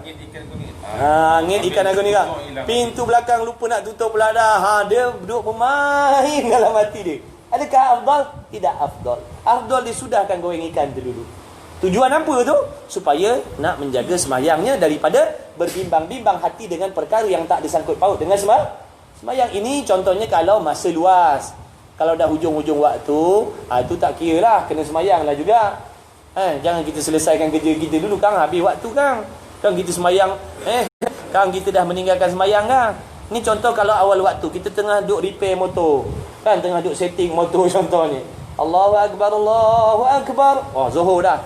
Angin ikan agung ni kan. Pintu belakang lupa nak tutup pula dah. Dia duduk bermain dalam hati dia. Adakah afdal? Tidak afdal. Afdal disudahkan goreng ikan tu dulu. Tujuan apa tu? Supaya nak menjaga sembahyangnya daripada berbimbang-bimbang hati dengan perkara yang tak disangkut paut dengan sembahyang. Ini contohnya kalau masa luas. Kalau dah hujung-hujung waktu, tu tak kira lah, kena sembahyang lah juga. Jangan kita selesaikan kerja kita dulu, Kang. Habis waktu, Kang. Kang kita sembahyang, Kang kita dah meninggalkan sembahyang, Kang. Ni contoh kalau awal waktu, kita tengah duk repair motor. Kan, tengah duk setting motor contohnya. Allahu Akbar, Allahu Akbar. Zuhur dah.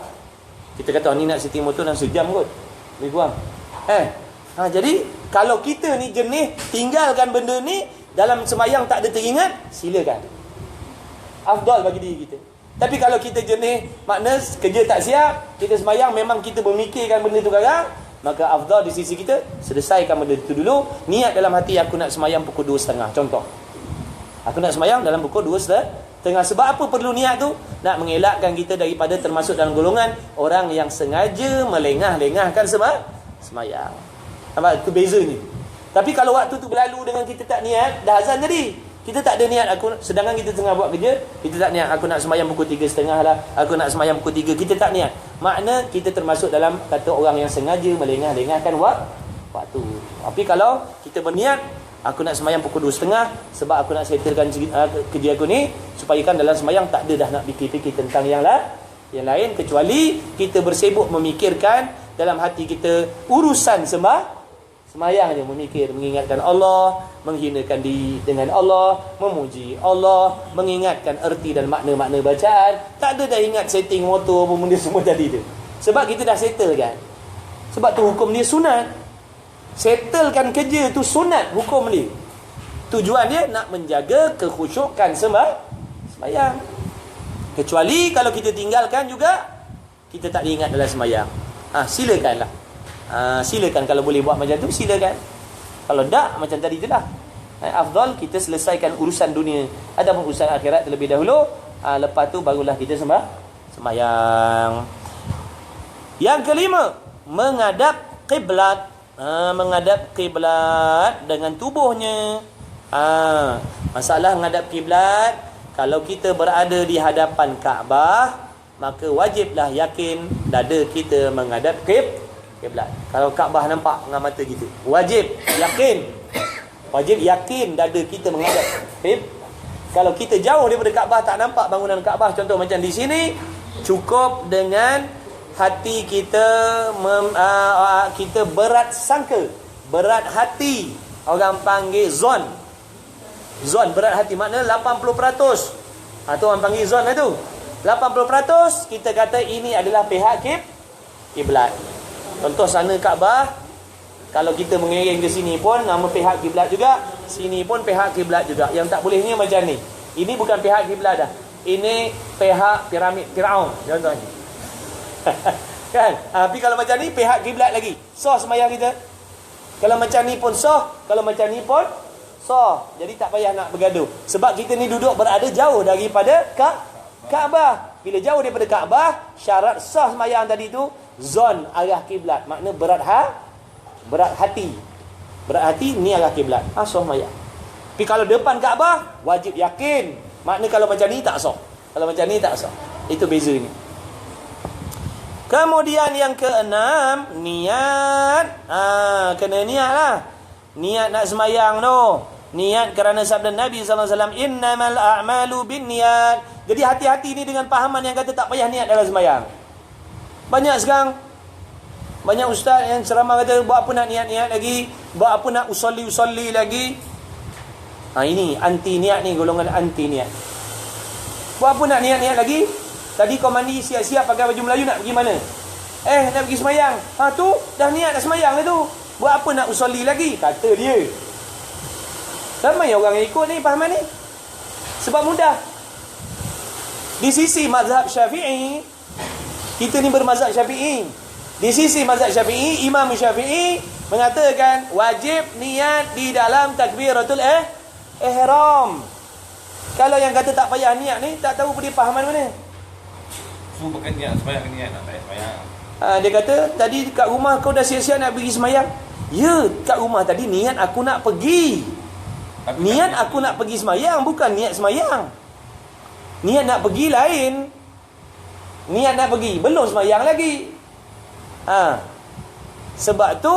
Kita kata, ni nak setting motor dalam sejam kot. Lebih kurang. Jadi, kalau kita ni jenis tinggalkan benda ni, dalam sembahyang tak ada teringat, silakan. Afdal bagi diri kita. Tapi kalau kita jenis, makna kerja tak siap, kita sembahyang memang kita memikirkan benda tu sekarang, maka afdal di sisi kita, selesaikan benda tu dulu. Niat dalam hati, aku nak sembahyang pukul 2.30. Contoh. Aku nak sembahyang dalam pukul 2.30. Sebab apa perlu niat tu? Nak mengelakkan kita daripada termasuk dalam golongan orang yang sengaja melengah-lengahkan sembahyang. Nampak? Itu bezanya. Tapi kalau waktu tu berlalu dengan kita tak niat, dah azan tadi, kita tak ada niat, sedangkan kita tengah buat kerja, kita tak niat, aku nak sembahyang pukul 3.30 lah, aku nak sembahyang pukul 3, kita tak niat. Makna kita termasuk dalam kata orang yang sengaja melengah-lengahkan waktu. Tapi kalau kita berniat, Aku nak semayang pukul 2.30 sebab aku nak settlekan kerja aku ni, supaya kan dalam semayang tak ada dah nak fikir-fikir tentang yang lain, kecuali kita bersibuk memikirkan dalam hati kita urusan semayang je, memikir, mengingatkan Allah, menghinakan diri dengan Allah, memuji Allah, mengingatkan erti dan makna-makna bacaan. Tak ada dah ingat setting motor apa benda semua tadi tu. Sebab kita dah settle kan. Sebab tu hukum dia sunat. Settlekan kerja tu sunat hukum dia. Tujuan dia nak menjaga kekhusyukan sembahyang. Kecuali kalau kita tinggalkan juga, kita tak diingat dalam sembahyang. Silakanlah. Silakan kalau boleh buat macam tu, silakan. Kalau tak, macam tadi tu lah. Afdal kita selesaikan urusan dunia. Adapun urusan akhirat terlebih dahulu. Lepas tu barulah kita sembahyang. Yang kelima, menghadap qiblat. Menghadap kiblat dengan tubuhnya. Masalah menghadap kiblat, kalau kita berada di hadapan Kaabah, maka wajiblah yakin dada kita menghadap kiblat. Kalau Kaabah nampak dengan mata kita, wajib yakin dada kita menghadap kiblat. Kalau kita jauh daripada Kaabah, tak nampak bangunan Kaabah, contoh macam di sini, cukup dengan hati kita kita berat sangka, berat hati. Orang panggil zon, berat hati maknanya 80%. Tu orang panggil zon lah tu. 80% kita kata ini adalah pihak kiblat. Contoh sana Kaabah, kalau kita mengiring ke sini pun nama pihak kiblat juga, sini pun pihak kiblat juga. Yang tak bolehnya macam ni. Ini bukan pihak kiblat dah. Ini pihak piramid Firaun contohnya. Kan? Tapi kalau macam ni pihak kiblat lagi. Sah sembahyang kita. Kalau macam ni pun sah, kalau macam ni pun sah. Jadi tak payah nak bergaduh. Sebab kita ni duduk berada jauh daripada Kaabah. Bila jauh daripada Kaabah, syarat sah sembahyang tadi tu zon arah kiblat. Makna berat hati. Berat hati ni arah kiblat. Sah sembahyang. Tapi kalau depan Kaabah, wajib yakin. Makna kalau macam ni tak sah. Kalau macam ni tak sah. Itu bezanya. Kemudian yang keenam, niat. Kena niat lah. Niat nak semayang tu. Niat kerana sabda Nabi SAW, innamal a'malu bin niat. Jadi hati-hati ni dengan pahaman yang kata tak payah niat dalam semayang. Banyak sekarang, banyak ustaz yang ceramah kata, buat apa nak niat-niat lagi, buat apa nak usolli lagi. Ini anti niat ni, golongan anti niat. Buat apa nak niat-niat lagi? Tadi kau mandi siap-siap pakai baju Melayu nak pergi mana? Nak pergi semayang. Tu dah niat nak semayang lah tu. Buat apa nak usolli lagi? Kata dia. Ramai orang yang ikut ni pahaman ni. Sebab mudah. Di sisi mazhab Syafi'i, kita ni bermazhab Syafi'i. Di sisi mazhab Syafi'i, Imam Syafi'i mengatakan wajib niat di dalam takbiratul ihram. Kalau yang kata tak payah niat ni, tak tahu dia pahaman mana. Bukan niat semayang, niat nak tak semayang. Dia kata tadi kat rumah kau dah siap-siap nak pergi semayang. Ya, kat rumah tadi niat aku nak pergi. Tapi niat aku nak pergi semayang, bukan niat semayang. Niat nak pergi lain. Niat nak pergi, belum semayang lagi. Sebab tu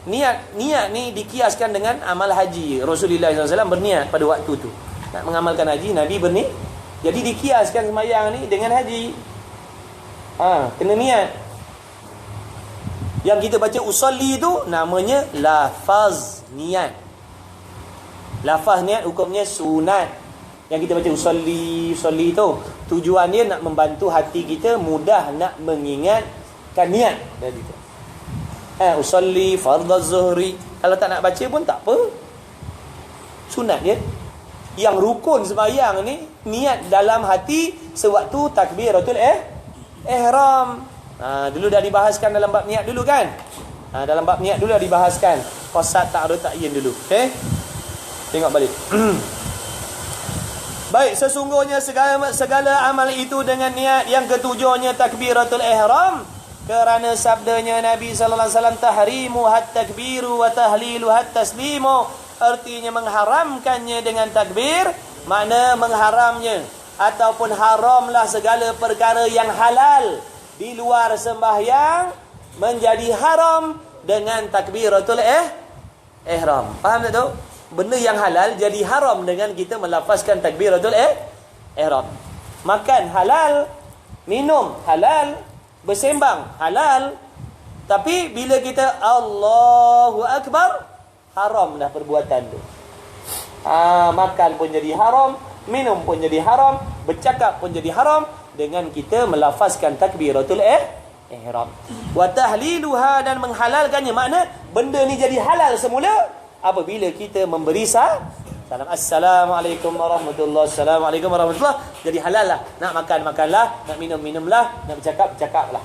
niat ni dikiaskan dengan amal haji. Rasulullah SAW berniat pada waktu tu nak mengamalkan haji, Nabi berniat. Jadi dikiaskan semayang ni dengan haji. Kena niat. Yang kita baca usolli tu namanya lafaz niat. Lafaz niat hukumnya sunat. Yang kita baca usolli tu tujuan dia nak membantu hati kita mudah nak mengingatkan niat tadi tu. Usolli fardhu zuhri. Kalau tak nak baca pun tak apa. Sunat dia. Yang rukun sembahyang ni niat dalam hati sewaktu takbiratul ihram. Dulu dah dibahaskan dalam bab niat dulu kan? Dalam bab niat dulu dah dibahaskan. Qasad ta'arud ta'yin dulu. Okey? Tengok balik. Baik, sesungguhnya segala amal itu dengan niat. Yang ketujuhnya takbiratul ihram. Kerana sabdanya Nabi sallallahu alaihi wasallam, tahrimu hat takbiru wa tahlilu hat taslimu. Artinya mengharamkannya dengan takbir, makna mengharamnya ataupun haramlah segala perkara yang halal di luar sembahyang menjadi haram dengan takbiratul ihram. Faham tak tu? benda yang halal jadi haram dengan kita melafazkan takbiratul ihram. Makan halal, minum halal, bersembang halal. Tapi bila kita Allahu Akbar, haram dah perbuatan tu. Makan pun jadi haram, minum pun jadi haram, bercakap pun jadi haram dengan kita melafazkan takbiratul ihram. Wa tahliluha, dan menghalalkannya, makna benda ni jadi halal semula apabila kita memberi salam. Assalamualaikum warahmatullahi, assalamualaikum warahmatullahi, jadi halal lah. Nak makan makanlah, nak minum minumlah, nak bercakap bercakaplah.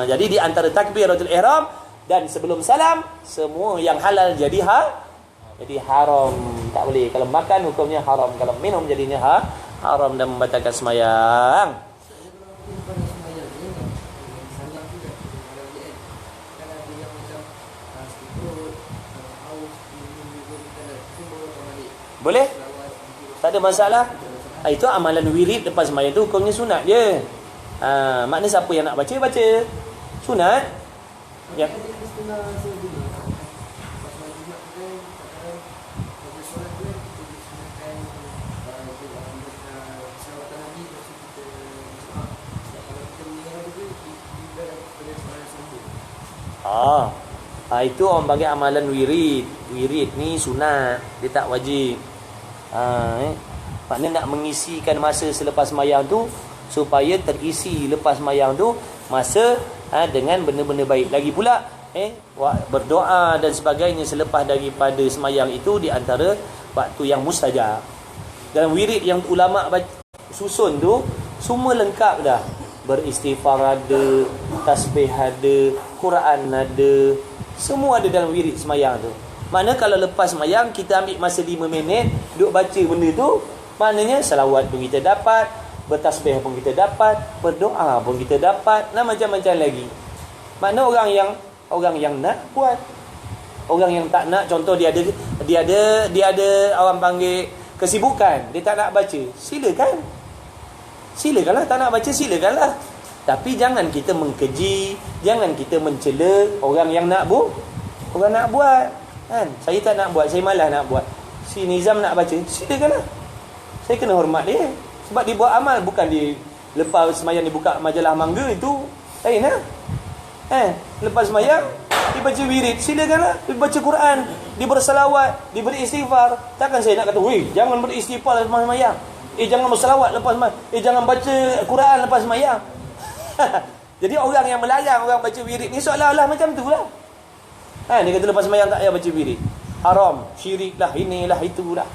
Jadi di antara takbiratul ihram dan sebelum salam, semua yang halal jadi haram. Tak boleh. Kalau makan hukumnya haram, kalau minum jadinya haram dan membatalkan sembahyang. Boleh? Tak ada masalah. Itu amalan wirid lepas sembahyang tu hukumnya sunat je. Makna siapa yang nak baca, baca. Sunat. Ya. Itu orang bagi amalan wirid. Wirid ni sunat, dia tak wajib. Maknanya nak mengisikan masa selepas sembahyang tu supaya terisi lepas sembahyang tu masa dengan benda-benda baik. Lagi pula berdoa dan sebagainya selepas daripada sembahyang itu di antara waktu yang mustajab. Dalam wirid yang ulama susun tu semua lengkap dah. Beristighfar ada, tasbih ada, Quran ada, semua ada dalam wirid sembahyang tu. Maknanya kalau lepas sembahyang kita ambil masa 5 minit duduk baca benda tu, maknanya selawat pun kita dapat, bertasbih pun kita dapat, berdoa pun kita dapat, dan macam-macam lagi. Makna orang yang nak buat. Orang yang tak nak, contoh dia ada orang panggil kesibukan, dia tak nak baca, silakanlah, tak nak baca silakanlah. Tapi jangan kita mengkeji, jangan kita mencela orang yang nak buat. Kan? Saya tak nak buat, saya malas nak buat. Si Nizam nak baca, silakanlah. Saya kena hormat dia. Sebab dia buat amal, bukan dia lepas sembahyang dia buka majalah mangga, itu lain lah. Lepas sembahyang dia baca wirid, silakanlah. Dia baca Quran, dia bersalawat, dia beristighfar. Takkan saya nak kata, weh, jangan beristighfar lepas sembahyang, jangan bersalawat lepas sembahyang, jangan baca Quran lepas sembahyang. Jadi orang yang melarang orang baca wirid ni seolah-olah macam tu lah. Dia kata lepas sembahyang tak payah baca wirid, haram, syirik lah, inilah itulah.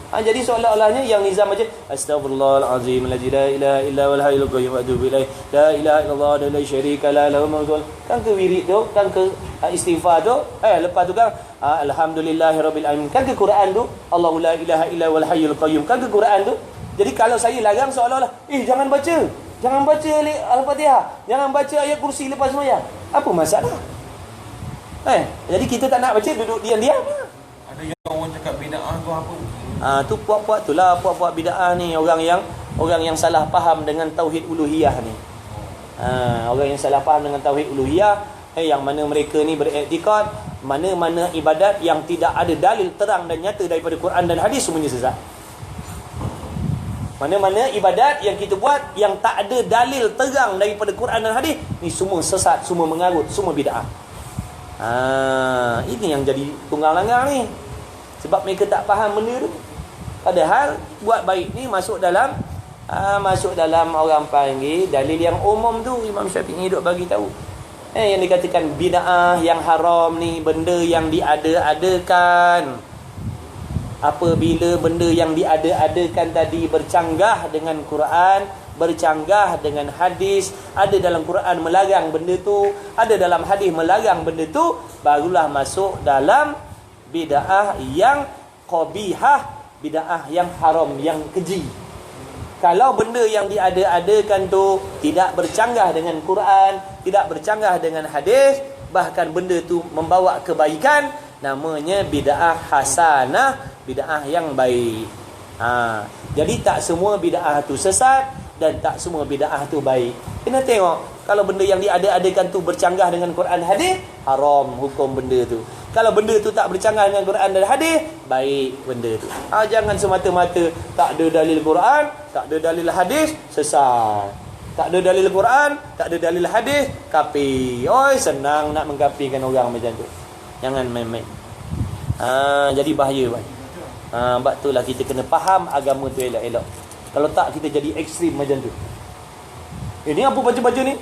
Jadi seolah-olahnya yang nizam baca Astaghfirullahalazim la ilaha illa huwal hayyul qayyum wa atubu ilaih, la ilaha illallah wa la syarika la lahu mulkul. Kan ke wirid tu, kan ke istighfar tu, lepas tu kan alhamdulillahirabbil alamin, kan ke Quran tu, Allahu la ilaha illa huwal hayyul qayyum, kan ke Quran tu. Jadi kalau saya larang seolah-olah jangan baca Al-Fatihah, jangan baca ayat kursi lepas sembahyang, apa masalah? Jadi kita tak nak baca, duduk diam-diam. Ada yang orang cakap bid'ah tu apa? Tu puak-puak tu lah, puak-puak bid'ah ni, orang yang salah faham dengan tauhid uluhiyah ni. Orang yang salah faham dengan tauhid uluhiyah, yang mana mereka ni beriktikad mana-mana ibadat yang tidak ada dalil terang dan nyata daripada Quran dan hadis semuanya sesat. Mana-mana ibadat yang kita buat yang tak ada dalil terang daripada Quran dan hadis, ni semua sesat, semua mengarut, semua bid'ah. Ini yang jadi tunggang langgang ni. Sebab mereka tak faham benda tu. Padahal buat baik ni masuk dalam orang panggil dalil yang umum tu. Imam Syafi'i duk bagi tahu. Yang dikatakan bid'ah yang haram ni, benda yang diada-adakan. Apabila benda yang diada-adakan tadi bercanggah dengan Quran, bercanggah dengan hadis, ada dalam Quran melarang benda tu, ada dalam hadis melarang benda tu, barulah masuk dalam bid'ah yang qabihah, bid'ah yang haram, yang keji. Kalau benda yang diada-adakan tu tidak bercanggah dengan Quran, tidak bercanggah dengan hadis, bahkan benda tu membawa kebaikan, namanya bid'ah hasanah, bid'ah yang baik. Jadi tak semua bid'ah tu sesat dan tak semua bid'ah tu baik. Kena tengok, kalau benda yang diada-adakan tu bercanggah dengan Quran hadis, haram hukum benda tu. Kalau benda tu tak bercanggah dengan Quran dan hadis, baik benda tu. Jangan semata-mata tak ada dalil Quran, tak ada dalil hadis, sesat. Tak ada dalil Quran, tak ada dalil hadis, kafir. Oi, senang nak mengkafirkan orang macam tu. Jangan main-main. Jadi bahaya, bang. Sebab itulah kita kena faham agama tu elok-elok. Kalau tak, kita jadi ekstrim macam tu. Ini apa baca-baca ni?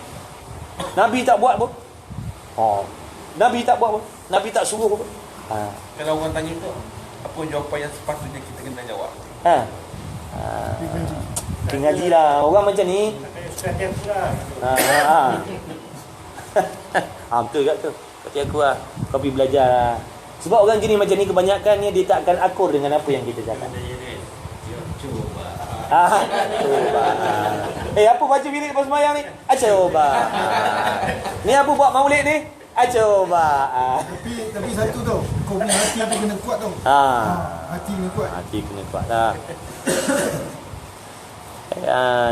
Nabi tak buat pun. Nabi tak buat pun. Nabi tak suruh pun. Kalau orang tanya tu, apa jawapan yang sepatutnya kita kena jawab? Pergi ngaji lah. Orang macam ni. Ustaz aku lah. Betul kat tu. Kata aku lah, kau pergi belajar lah. Sebab orang jenis macam ni kebanyakannya dia tak akan akur dengan apa yang kita cakap. Cuba. Apa baca bilik lepas sembahyang ni? Coba. Ni apa buat maulid ni? Coba. Tapi satu tau, kau punya hati tu kena kuat tau. Hati kena kuat. Hati kena kuat lah.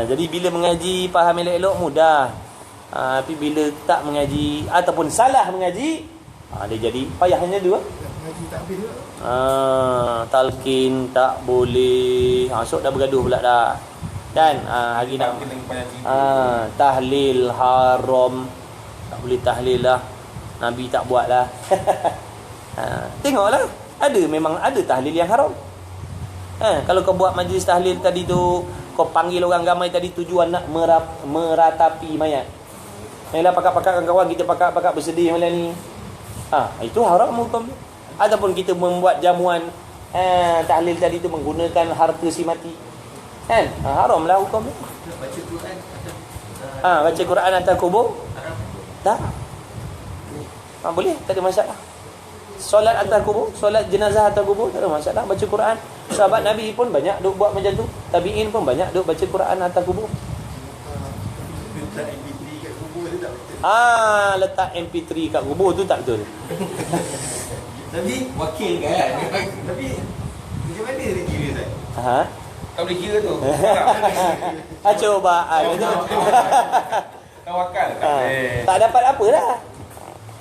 Jadi bila mengaji faham elok-elok mudah. Tapi bila tak mengaji ataupun salah mengaji, dia jadi payahnya dua. Mengaji tak habis juga. Talqin tak boleh. Esok dah bergaduh pula dah. Kan? Hari nak tahlil haram. Tak boleh tahlil lah. Nabi tak buat lah. Tengoklah. Memang ada tahlil yang haram. Kalau kau buat majlis tahlil tadi tu, kau panggil orang ramai tadi tujuan nak meratapi mayat. Yalah pakak-pakak kawan kita pakak-pakak bersedih malam ni. Itu haram hukum. Ataupun kita membuat jamuan tahlil tadi tu menggunakan harta si mati. Kan? Haramlah hukum ni. Baca Quran. Baca Quran atas kubur? Tak. Boleh, tak ada masalah. Solat atas kubur, solat jenazah atas kubur, tak ada masalah. Baca Quran. Sahabat Nabi pun banyak duk buat macam tu. Tabi'in pun banyak duk baca Quran atas kubur. Letak MP3 kat kubur tu tak betul. Tapi wakil kan. Tapi macam mana dia kira tak? Tak boleh kira tu. Coba Tawakal tak boleh. tak dapat apalah.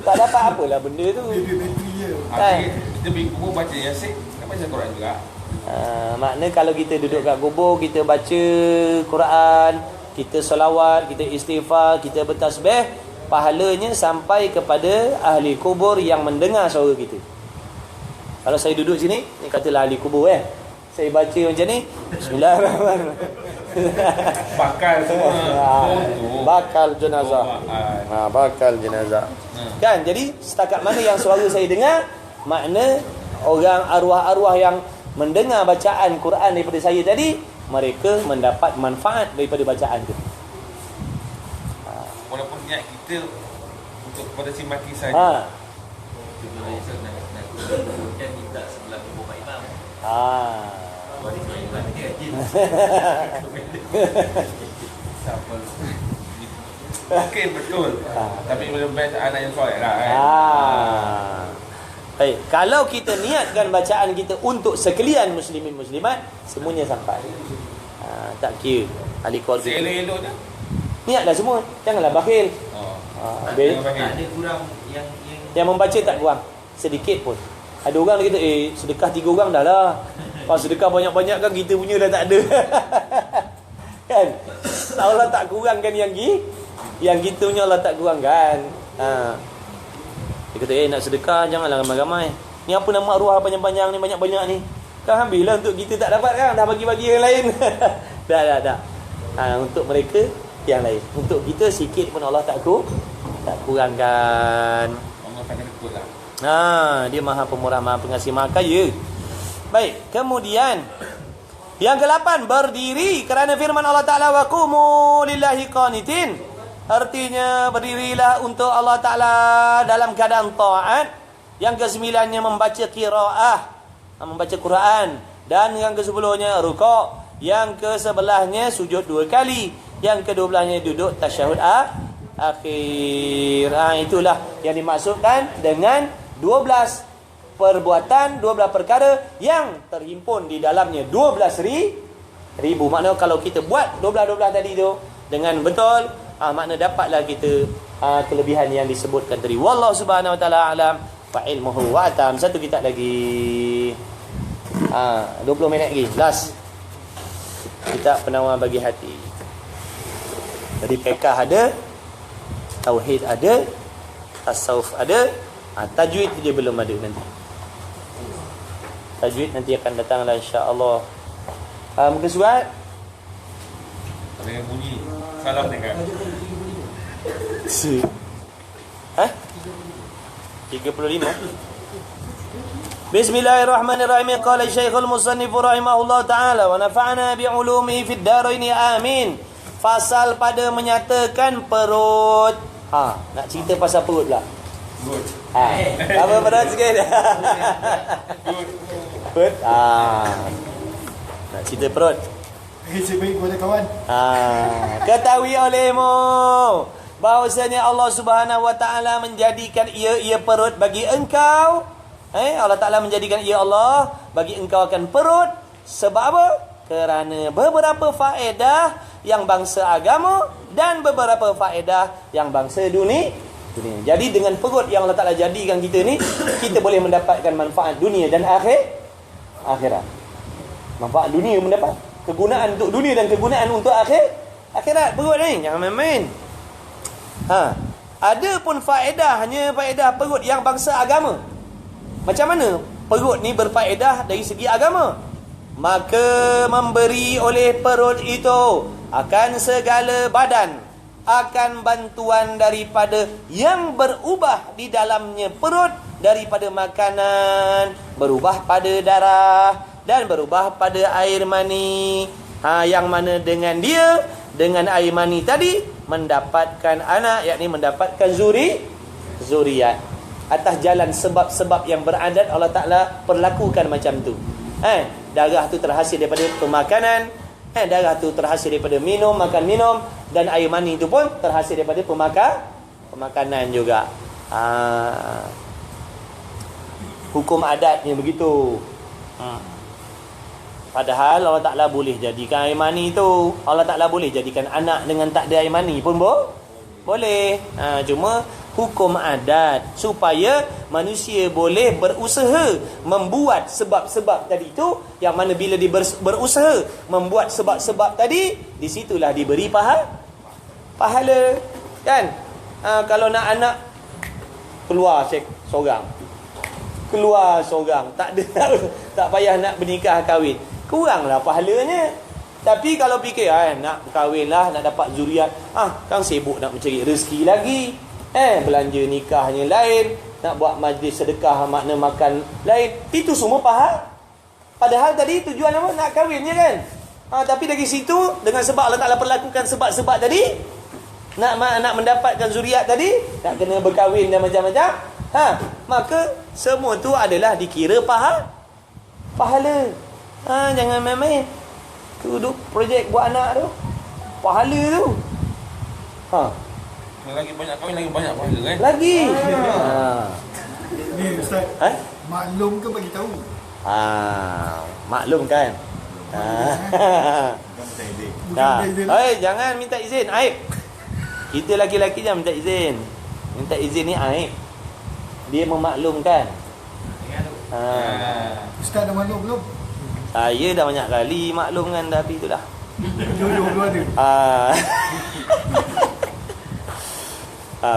Tak dapat apalah benda tu. Dia bateri je. Kita pergi kubur baca Yasin, kan baca Quran juga. Makna kalau kita duduk kat kubur, kita baca Quran, kita solawat, kita istighfar, kita bertasbih, pahalanya sampai kepada ahli kubur yang mendengar suara kita. Kalau saya duduk sini, ni katalah ahli kubur saya baca macam ni, Bismillahirrahmanirrahim. Bakal semua. Bakal jenazah. Bakal jenazah. Kan? Jadi setakat mana yang suara saya dengar, makna orang arwah-arwah yang mendengar bacaan Quran daripada saya tadi, mereka mendapat manfaat daripada bacaan tu. Walaupun niat kita untuk pada si mati saja. Kan kita sebelah kubur Pak Imam. Mungkin betul. Tapi belum best anak yang soleh lah kan. Baik, kalau kita niatkan bacaan kita untuk sekalian muslimin muslimat, semuanya sampai. Tak kira ahli keluarga. Elok-eloknya Niatlah semua, janganlah bakhil. ada kurang Yang membaca tak kurang sedikit pun. Ada orang dia kata, sedekah 3 orang dah lah. Kalau sedekah banyak-banyak kan kita punya dah tak ada. Kan? Allah tak kurangkan yang kita punya Allah tak kurangkan. Dia kata, nak sedekah janganlah ramai-ramai. Ni apa nama arwah panjang-panjang ni, banyak-banyak ni. Kan ambillah untuk kita tak dapat kan, dah bagi-bagi yang lain. Dah. Untuk mereka yang lain. Untuk kita sikit pun Allah tak kurangkan. Allah tak kena ikut lah. Dia Maha Pemurah, Maha Pengasih, Maha Kaya. Baik, kemudian yang ke-8, berdiri kerana firman Allah Ta'ala, wa qumu lillahi qanitin. Artinya berdirilah untuk Allah Ta'ala dalam keadaan taat. Yang ke-9-nya membaca qiraah, membaca Quran. Dan yang ke-10-nya rukuk. Yang ke-11-nya sujud 2 kali. Yang ke-12-nya duduk tasyahud akhir. Itulah yang dimaksudkan dengan 12 perbuatan, 12 perkara yang terhimpun di dalamnya 12,000. Maknanya kalau kita buat 12 tadi tu dengan betul, makna dapatlah kita kelebihan yang disebutkan tadi. Wallahu subhanahu wa taala alam. fa ilmuhu wa atam. Satu kitab lagi. 20 minit lagi. Last. Kitab penawar bagi hati. Jadi fiqh ada, tauhid ada, tasawuf ada, tajwid dia belum ada nanti. Tajwid nanti akan datanglah insya-Allah. Muka surat. Ada yang bunyi salam ni kan. 35. Bismillahirrahmanirrahim. Qala Syekhul Musannif rahimahullah taala wa nafa'ana bi ulumihi fid dharain amin. Fasal pada menyatakan perut. Nak cerita pasal perut pula. Good. Apa perut sikit? Perut. Nak cerita perut. Saya baik kepada kawan. Ketahui olehmu bahawasanya Allah Subhanahu wa taala menjadikan ia perut bagi engkau. Allah Taala menjadikan ia Allah bagi engkau akan perut. Sebab apa? Kerana beberapa faedah yang bangsa agama dan beberapa faedah yang bangsa dunia. Jadi dengan perut yang Allah Taala jadikan kita ni, kita boleh mendapatkan manfaat dunia dan akhirat. Manfaat dunia mendapat kegunaan untuk dunia dan kegunaan untuk akhirat. Perut ni jangan main-main. Ada pun faedahnya, faedah perut yang bangsa agama. Macam mana perut ni berfaedah dari segi agama? Maka memberi oleh perut itu akan segala badan, akan bantuan daripada yang berubah di dalamnya perut, daripada makanan, berubah pada darah dan berubah pada air mani. Yang mana dengan dengan air mani tadi mendapatkan anak, yakni mendapatkan zuriat. Atas jalan sebab-sebab yang beradat Allah Ta'ala perlakukan macam tu. Darah tu terhasil daripada pemakanan, darah tu terhasil daripada makan minum, dan air mani tu pun terhasil daripada pemakanan juga. Hukum adatnya begitu. Padahal Allah Ta'ala boleh jadikan air mani tu, Allah Ta'ala boleh jadikan anak dengan tak ada air mani pun boleh. Cuma hukum adat supaya manusia boleh berusaha membuat sebab-sebab tadi tu, yang mana bila dia berusaha membuat sebab-sebab tadi, di situlah diberi pahala kan. Kalau nak anak keluar seorang tak ada tak payah nak bernikah kahwin, kuranglah pahalanya. Tapi kalau fikir nak kahwin lah, nak dapat zuriat, kan sibuk nak mencari rezeki lagi. Belanja nikahnya lain, nak buat majlis sedekah makna makan lain. Itu semua padahal tadi tujuan apa? Nak kahwinnya kan. Tapi dari situ, dengan sebab Allah Ta'ala perlakukan sebab-sebab tadi, nak mendapatkan zuriat tadi, nak kena berkahwin dan macam-macam, maka semua tu adalah dikira pahala. Jangan main-main. Duduk projek buat anak tu, pahala tu. Lagi banyak kahwin, lagi banyak pahala kan? Lagi. Ni Ustaz. Maklum ke bagi tahu? Maklum kan? Jangan minta izin, aib. Kita laki-laki jangan minta izin. Minta izin ni aib. Dia memaklumkan. Ustaz dah maklum belum? Saya dah banyak kali maklumkan, tapi itulah. Dua-dua ada.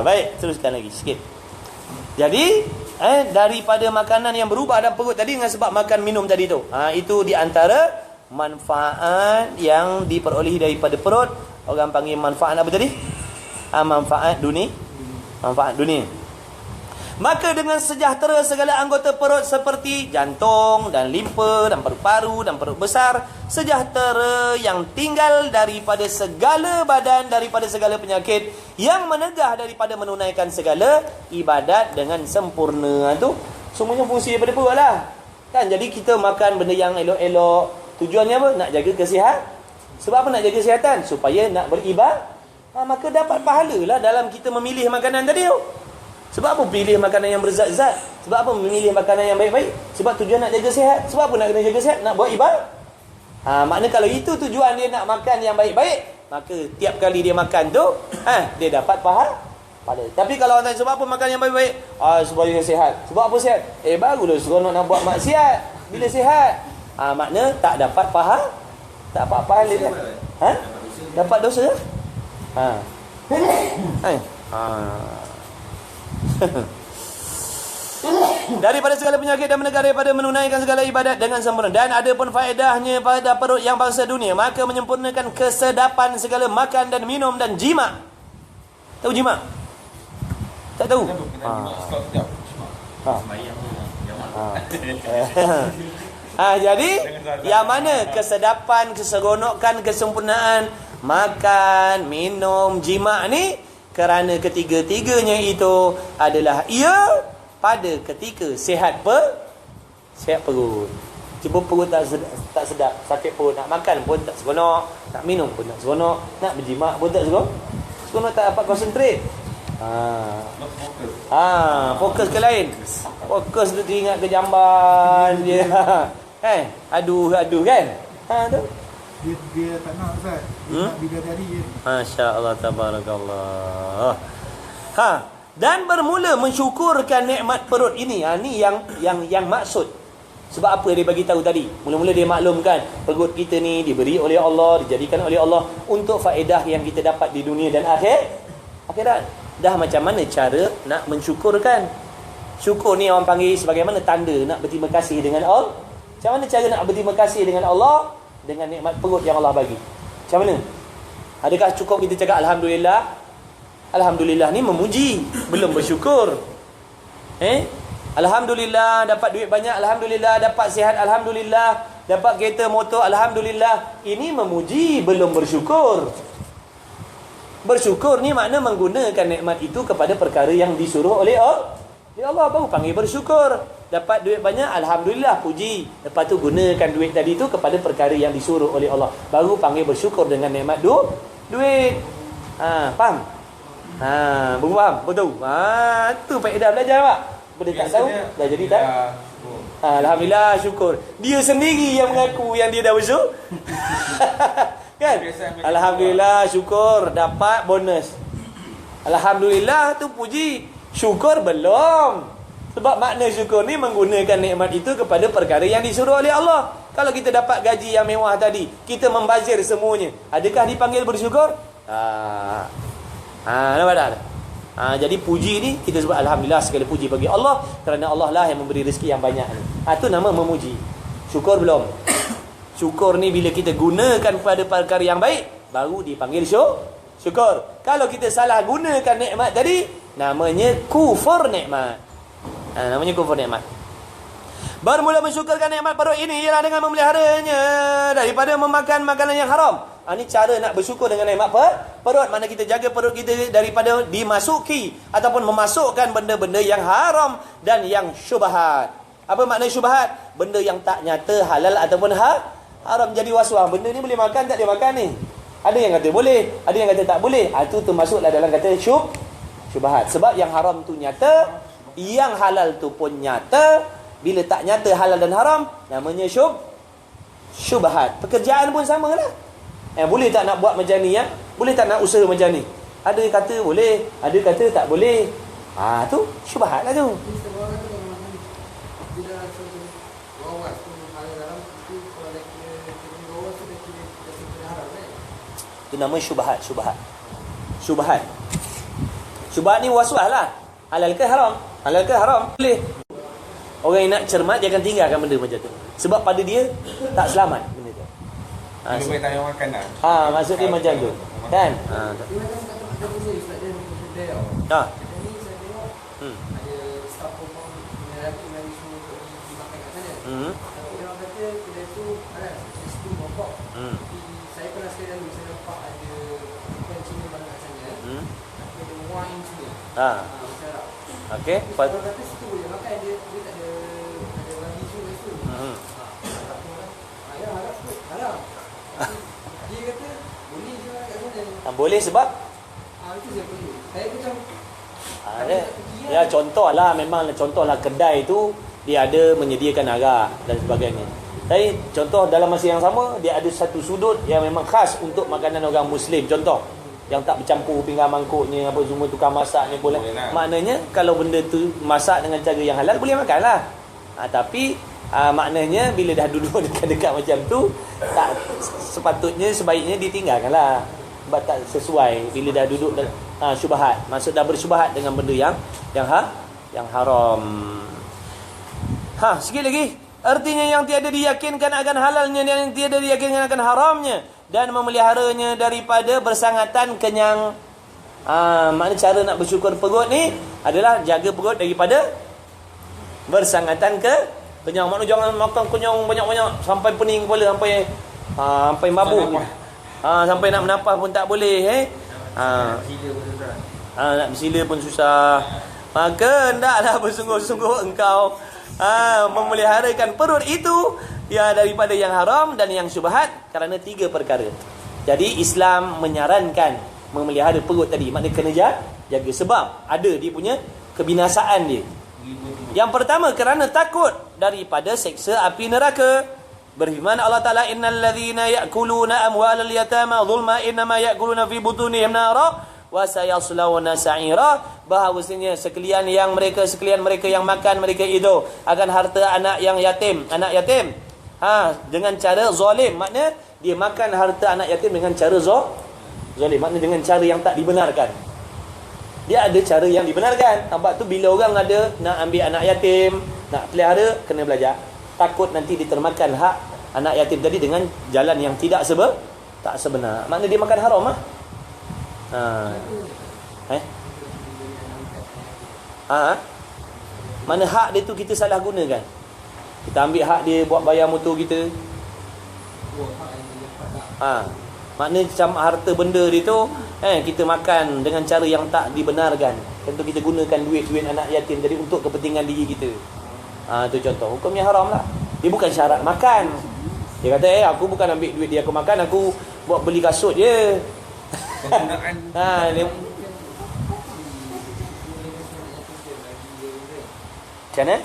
Baik, teruskan lagi sikit. Jadi daripada makanan yang berubah dalam perut tadi dengan sebab makan minum tadi tu, itu di antara manfaat yang diperolehi daripada perut. Orang panggil manfaat apa tadi? Manfaat dunia. Maka dengan sejahtera segala anggota perut seperti jantung dan limpa dan paru-paru dan perut besar, sejahtera yang tinggal daripada segala badan, daripada segala penyakit, yang menegah daripada menunaikan segala ibadat dengan sempurna. Tu semuanya fungsi daripada perut lah kan. Jadi kita makan benda yang elok-elok, tujuannya apa? Nak jaga kesihatan. Sebab apa nak jaga kesihatan? Supaya nak beribadah. Maka dapat pahala lah dalam kita memilih makanan tadi tu. Sebab apa pilih makanan yang berzat-zat? Sebab apa memilih makanan yang baik-baik? Sebab tujuan nak jaga sihat. Sebab apa nak kena jaga sihat? Nak buat ibadah. Makna kalau itu tujuan dia nak makan yang baik-baik, maka tiap kali dia makan tu, dia dapat pada. Tapi kalau orang tanya sebab apa makan yang baik-baik? Supaya sihat. Sebab apa sihat? Barulah seronok nak buat maksiat bila sihat. Makna tak dapat pahala. Tak dapat pahala kan? Dapat dosa. Daripada segala penyakit dan menegak daripada menunaikan segala ibadat dengan sempurna. Dan ada pun faedahnya pada perut yang bangsa dunia, maka menyempurnakan kesedapan segala makan dan minum dan jima. Tahu jima? Tak tahu? Jadi yang mana kesedapan, keseronokan, kesempurnaan makan, minum, jima ni, kerana ketiga-tiganya itu adalah ia pada ketika sihat perut. Cuba perut tak sedap, sakit perut, nak makan pun tak seronok, nak minum pun tak seronok, nak berjima pun tak seronok, tak dapat konsentrate. Fokus ke lain. Fokus tu ingat ke jamban je. Aduh kan. Tu. Dia tak nak Ustaz. Dia nak bidadari je. Masya-Allah, tabarakallah. Dan bermula mensyukurkan nikmat perut ini. Ni yang maksud. Sebab apa dia bagi tahu tadi? Mula-mula dia maklumkan perut kita ni diberi oleh Allah, dijadikan oleh Allah untuk faedah yang kita dapat di dunia dan akhirat. Dah macam mana cara nak mensyukurkan? Syukur ni orang panggil sebagaimana tanda nak berterima kasih dengan Allah. Macam mana cara nak berterima kasih dengan Allah dengan nikmat perut yang Allah bagi? Macam mana? Adakah cukup kita cakap Alhamdulillah? Alhamdulillah ni memuji, belum bersyukur. Alhamdulillah dapat duit banyak, Alhamdulillah dapat sihat, Alhamdulillah dapat kereta motor, Alhamdulillah. Ini memuji, belum bersyukur. Bersyukur ni makna menggunakan nikmat itu kepada perkara yang disuruh oleh Allah, baru panggil bersyukur. Dapat duit banyak, Alhamdulillah, puji. Lepas tu gunakan duit tadi tu kepada perkara yang disuruh oleh Allah, baru panggil bersyukur dengan nikmat duit. Faham? Baru faham? Betul? Tu faedah belajar pak. Benda tak tahu dah jadi tak? Alhamdulillah, syukur. Dia sendiri yang mengaku yang dia dah bersyukur. Kan? Alhamdulillah, syukur dapat bonus. Alhamdulillah tu puji. Syukur belum. Sebab makna syukur ni menggunakan nikmat itu kepada perkara yang disuruh oleh Allah. Kalau kita dapat gaji yang mewah tadi, kita membazir semuanya, adakah dipanggil bersyukur? Nampak tak? Jadi puji ni kita sebut Alhamdulillah, segala puji bagi Allah, kerana Allah lah yang memberi rezeki yang banyak ni. Tu nama memuji. Syukur belum. Syukur ni bila kita gunakan pada perkara yang baik, baru dipanggil syukur. Kalau kita salah gunakan nikmat tadi, namanya kufur nikmat. Namanya kufur nikmat. Bermula mensyukurkan nikmat perut ini ialah dengan memeliharanya daripada memakan makanan yang haram. Ini cara nak bersyukur dengan nikmat perut. Mana kita jaga perut kita daripada dimasuki ataupun memasukkan benda-benda yang haram dan yang syubhat. Apa makna syubhat? Benda yang tak nyata halal ataupun haram. Jadi was-was, benda ni boleh makan tak boleh makan ni? Ada yang kata boleh, ada yang kata tak boleh. Itu termasuklah dalam kata syubhat. Sebab yang haram tu nyata, yang halal tu pun nyata. Bila tak nyata halal dan haram, namanya syubhat. Pekerjaan pun sama lah. Boleh tak nak buat macam ni? Boleh tak nak usaha macam ni? Ada kata boleh, ada kata tak boleh. Tu syubhat lah tu. Itu nama syubhat. Syubhat ni was-was lah. Halal ke haram? Halal ke haram? Boleh. Orang yang nak cermat, dia akan tinggalkan benda macam tu. Sebab pada dia tak selamat benda tu. Boleh tanya makan dah. Maksud dia macam tu. Kan? Saya pernah sekali lalu saya nampak ada bukan Cina banyak kat sana. Ada wine Cina. Okey, lepas tu kata situ boleh makan, dia tak ada bagi semua situ. Ya haram. Dia kata boleh je kat sana. Boleh sebab Itu saya perlu. Saya macam ya contohlah, memang contohlah kedai tu dia ada menyediakan arak dan sebagainya. Tapi contoh dalam masa yang sama dia ada satu sudut yang memang khas untuk makanan orang Muslim. Contoh yang tak bercampur pinggan mangkuknya, apa semua tukang masaknya boleh. Maknanya kalau benda tu masak dengan cara yang halal boleh makanlah. Tapi maknanya bila dah duduk dekat-dekat macam tu, tak sepatutnya, sebaiknya ditinggalkanlah. Sebab tak sesuai bila dah duduk syubhat. Maksud dah bersyubhat dengan benda yang haram. Sikit lagi. Artinya yang tiada diyakinkan akan halalnya dan yang tiada diyakinkan akan haramnya, dan memeliharanya daripada bersangatan kenyang. Makna cara nak bersyukur perut ni adalah jaga perut daripada bersangatan kenyang. Makna jangan makan kenyang banyak-banyak sampai pening kepala, sampai mabuk. Sampai nak menapah pun tak boleh. Nak bersila pun susah. Maka hendaklah bersungguh-sungguh engkau memeliharakan perut itu daripada yang haram dan yang syubhat, kerana 3 perkara. Jadi Islam menyarankan memelihara perut tadi, maknanya kena jaga, sebab ada dia punya kebinasaan dia. Yang pertama, kerana takut daripada seksa api neraka. Berfirman Allah Ta'ala, innal ladzina ya'kuluna amwalal yatama zulma innama ya'kuluna fi butunihim nara wa sayaslawna sa'ira. Bahawasanya sekalian mereka yang makan mereka itu akan harta anak yatim dengan cara zalim. Maknanya dia makan harta anak yatim dengan cara zalim, maknanya dengan cara yang tak dibenarkan. Dia ada cara yang dibenarkan. Nampak tu, bila orang ada nak ambil anak yatim, nak pelihara, kena belajar. Takut nanti ditermakan hak anak yatim tadi dengan jalan yang tak sebenar. Maknanya dia makan haram Mana hak dia tu kita salah gunakan. Kita ambil hak dia buat bayar motor kita. Maknanya macam harta benda dia tu kita makan dengan cara yang tak dibenarkan. Tentu kita gunakan duit anak yatim tadi untuk kepentingan diri kita. Tu contoh. Hukumnya haram lah. Dia bukan syarat makan. Dia kata aku bukan ambil duit dia aku makan, aku buat beli kasut je. Dia macam mana?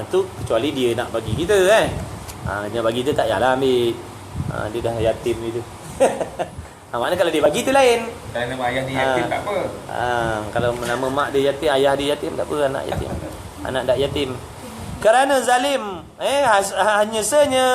Tu kecuali dia nak bagi kita dia bagi kita tak payahlah ambil. Dia dah yatim itu. Maknanya kalau dia bagi tu lain. Kalau nama ayah dia yatim tak apa. Kalau nama mak dia yatim, ayah dia yatim tak apa, anak yatim. Anak tak yatim. Kerana zalim, hanya senya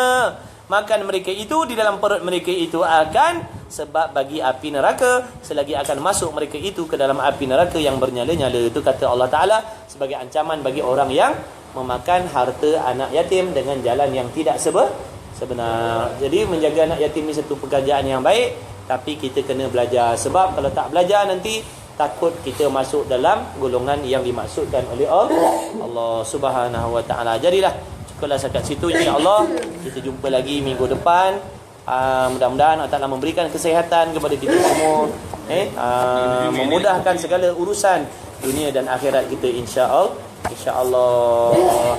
makan mereka itu di dalam perut mereka itu akan sebab bagi api neraka, selagi akan masuk mereka itu ke dalam api neraka yang bernyala-nyala. Itu kata Allah Ta'ala sebagai ancaman bagi orang yang memakan harta anak yatim dengan jalan yang tidak sebenar. Jadi menjaga anak yatim ni satu pekerjaan yang baik, tapi kita kena belajar. Sebab kalau tak belajar nanti takut kita masuk dalam golongan yang dimaksudkan oleh Allah Subhanahu Wa Ta'ala. Jadilah cukuplah setakat situ, insya-Allah. Kita jumpa lagi minggu depan. Mudah-mudahan Allah Ta'ala memberikan kesihatan kepada kita semua, memudahkan segala urusan dunia dan akhirat kita, insya-Allah.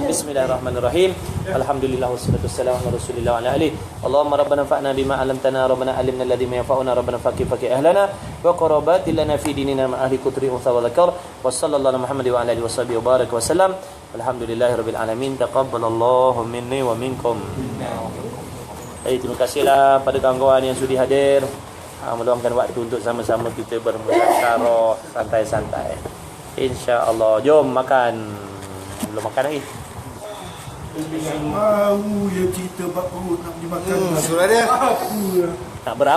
Bismillahirrahmanirrahim. Alhamdulillah wassalatu wassalamu ala Rasulillah wa ala alihi. Allahumma rabbana fa'na bima 'allamtana, rabbana 'allimna alladhi yanfa'una, rabbana faqih ahlana wa qarabatil lana fi dinina ma ahli kutri wa dzakar. Wa sallallahu ala Muhammad wa ala alihi washabihi wa baraka wa sallam. Alhamdulillahirabbil alamin. Taqabbalallahu minni wa minkum. Terima kasihlah pada kawan-kawan yang sudi hadir, meluangkan waktu untuk sama-sama kita bermuzakarah santai-santai. InsyaAllah. Jom makan. Belum makan lagi. Mau ya cerita bab perut nak dimakan. Surat dia. Apa ya? Nak beramal.